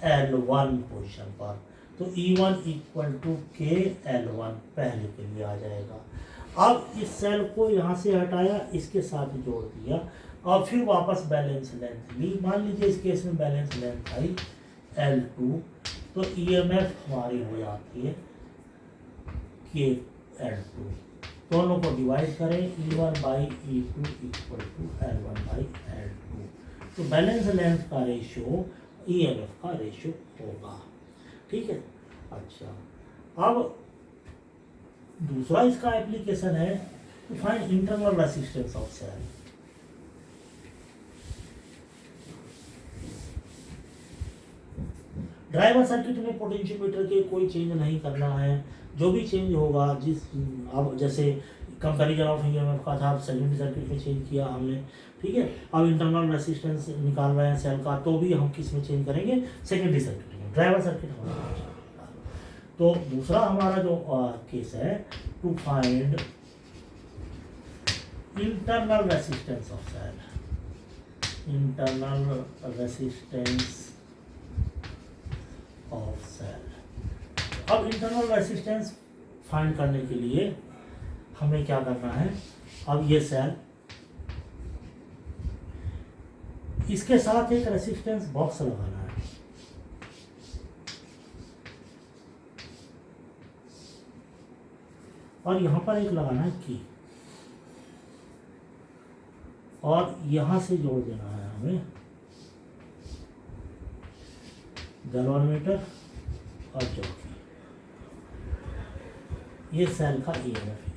L1 पोजीशन पर, तो E1 इक्वल टू KL1 पहले के लिए आ जाएगा। अब इस सेल को यहाँ से हटाया, इसके साथ जोड़ दिया और फिर वापस बैलेंस लेंथ ली। मान लीजिए इस केस में बैलेंस लेंथ आई L2, तो EMF हमारी हो जाती है KL2। दोनों को डिवाइड करें, E1 by E2 equal to L1 by L2। तो बैलेंस लेंथ का रेशियो EMF का रेशियो होगा। ठीक है। अच्छा, अब दूसरा इसका एप्लीकेशन है to find internal resistance of cell. Driver circuit में पोटेंशियोमीटर के कोई चेंज नहीं करना है। जो भी चेंज होगा अब जैसे कंपैरिजन ऑफ ईएमएफ का था, सेकेंडरी सर्किट में चेंज किया हमने, ठीक है। अब इंटरनल रेसिस्टेंस निकाल रहे हैं सेल का, तो भी हम किस में चेंज करेंगे? सेकेंडरी सर्किट में। ड्राइवर सर्किट हमारा। तो दूसरा हमारा जो केस है, to find internal resistance of cell. Internal resistance of cell. अब इंटरनल रेसिस्टेंस फाइंड करने के लिए हमें क्या करना है? अब ये सेल, इसके साथ एक रेसिस्टेंस बॉक्स लगाना है। और यहां पर एक लगाना है की, और यहां से जोड़ देना है हमें गैल्वेनोमीटर और चौकी। ये सेल का ईएमएफ है।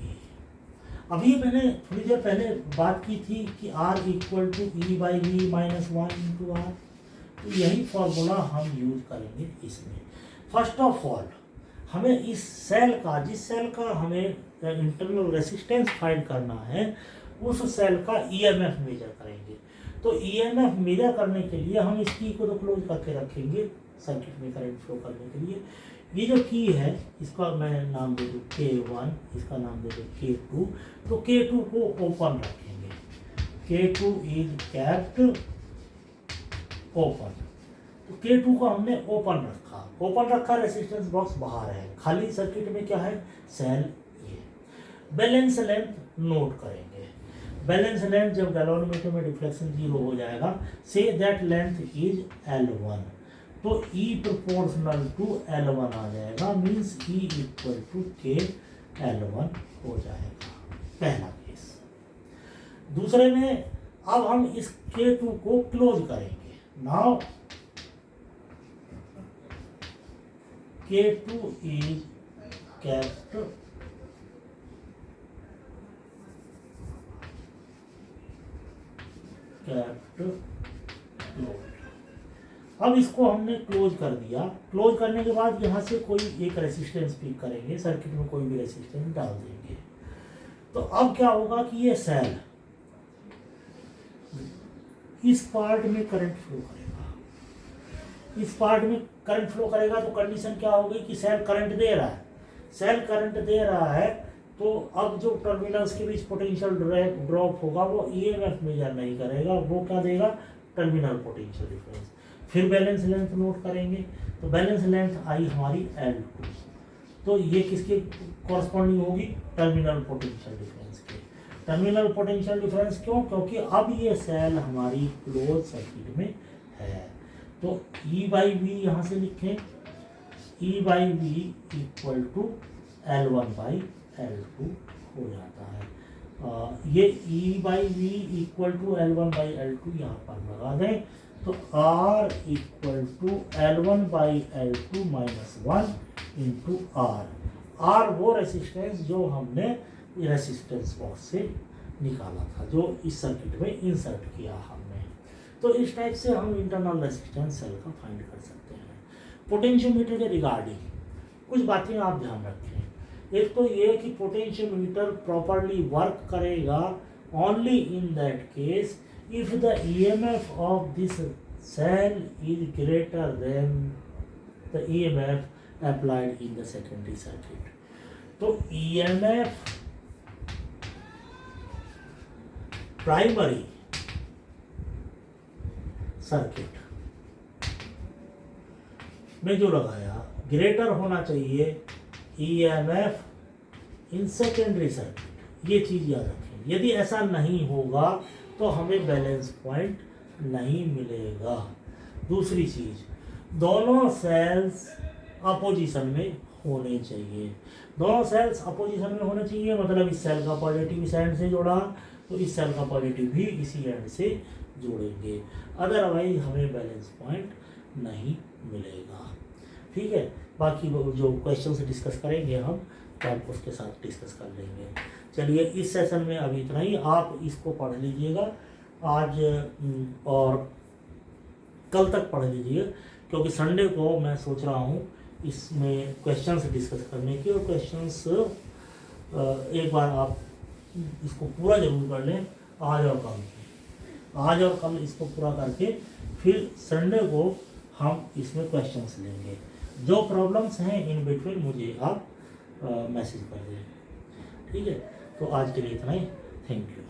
अभी मैंने थोड़ी देर पहले बात की थी कि R equal to E by V minus 1 into R. तो यही फॉर्मूला हम यूज करेंगे इसमें। फर्स्ट ऑफ ऑल हमें इस सेल का, जिस सेल का हमें इंटरनल रेसिस्टेंस फाइंड करना है, उस सेल का ईएमएफ मेजर करेंगे। तो ईएमएफ मेजर करने के लिए हम इस की को तो क्लोज करके रखेंगे सर्किट में करंट फ्लो करने के लिए। ये जो की है, इसका मैं नाम दे दूँ K1, इसका नाम दे दूँ K2। तो K2 को ओपन रखेंगे। K2 is capped open. तो K2 को हमने ओपन रखा, रेसिस्टेंस बॉक्स बाहर है, खाली सर्किट में क्या है? सेल। ये बैलेंस लेंथ नोट करेंगे। बैलेंस लेंथ जब गैल्वेनोमीटर में डिफ्लेक्शन 0 हो जाएगा, say that length is L1। तो E प्रोपोर्शनल टू L1 आ जाएगा, means E equal to K L1 हो जाएगा। पहला केस। दूसरे में अब हम इस K2 को क्लोज करेंगे। Now K2 is kept close. अब इसको हमने क्लोज कर दिया। क्लोज करने के बाद यहाँ से कोई एक रेसिस्टेंस पिक करेंगे, सर्किट में कोई भी रेसिस्टेंस डाल देंगे। तो अब क्या होगा कि ये सेल इस पार्ट में करंट फ्लो करेगा। इस पार्ट में करंट फ्लो करेगा तो कंडीशन क्या होगी कि सेल करंट दे रहा है। सेल करंट दे रहा है तो अब जो टर्मिनल्स के बीच पोटेंशियल ड्रॉप होगा वो ईएमएफ मेजर नहीं करेगा, वो क्या देगा? Terminal potential difference. फिर बैलेंस लेंथ नोट करेंगे। तो बैलेंस लेंथ आई हमारी L2। तो ये किसके कॉरस्पॉन्डिंग होगी? टर्मिनल पोटेंशियल डिफरेंस के। टर्मिनल पोटेंशियल डिफरेंस क्यों? क्योंकि अब ये सेल हमारी क्लोज सर्किट में है। तो E बाई वी यहाँ से लिखें, E by V equal to L1 by L2 हो जाता है। ये E by V equal to L1 by L2 यहाँ पर लगा दें। तो R equal to L1 by L2 minus 1 into R वो रेसिस्टेंस जो हमने रेसिस्टेंस बॉक्स से निकाला था, जो इस सर्किट में इंसर्ट किया हमने। तो इस टाइप से हम इंटरनल रेसिस्टेंस सेल का फाइंड कर सकते हैं। पोटेंशियोमीटर के रिगार्डिंग कुछ बातें आप ध्यान रखें। एक तो ये कि पोटेंशियोमीटर प्रॉपरली वर्क करेगा only in that case if the EMF of this cell is greater than the EMF applied in the secondary circuit. तो EMF प्राइमरी सर्किट में जो लगाया ग्रेटर होना चाहिए EMF इन सेकेंडरी सर्किट। ये चीज़ याद रखें। यदि ऐसा नहीं होगा तो हमें बैलेंस पॉइंट नहीं मिलेगा। दूसरी चीज़, दोनों सेल्स अपोजिशन में होने चाहिए। दोनों सेल्स अपोजिशन में होने चाहिए, मतलब इस सेल का पॉजिटिव इस एंड से जोड़ा तो इस सेल का पॉजिटिव भी इसी एंड से जोड़ेंगे, अदरवाइज हमें बैलेंस पॉइंट नहीं मिलेगा। ठीक है, बाकी जो क्वेश्चन से डिस्कस करेंगे हम, तो आप उसके साथ डिस्कस कर लेंगे। चलिए इस सेशन में अभी इतना ही, आप इसको पढ़ लीजिएगा आज और कल तक पढ़ लीजिए, क्योंकि संडे को मैं सोच रहा हूँ इसमें क्वेश्चंस डिस्कस करने की, और क्वेश्चंस एक बार आप इसको पूरा जरूर कर लें आज और कल इसको पूरा करके फिर संडे को हम इसमें क्वेश्चंस लेंगे। जो प्रॉब्लम्स हैं इन बिटवीन मुझे आप मैसेज कर दें, ठीक है। तो आज के लिए इतना ही, थैंक यू।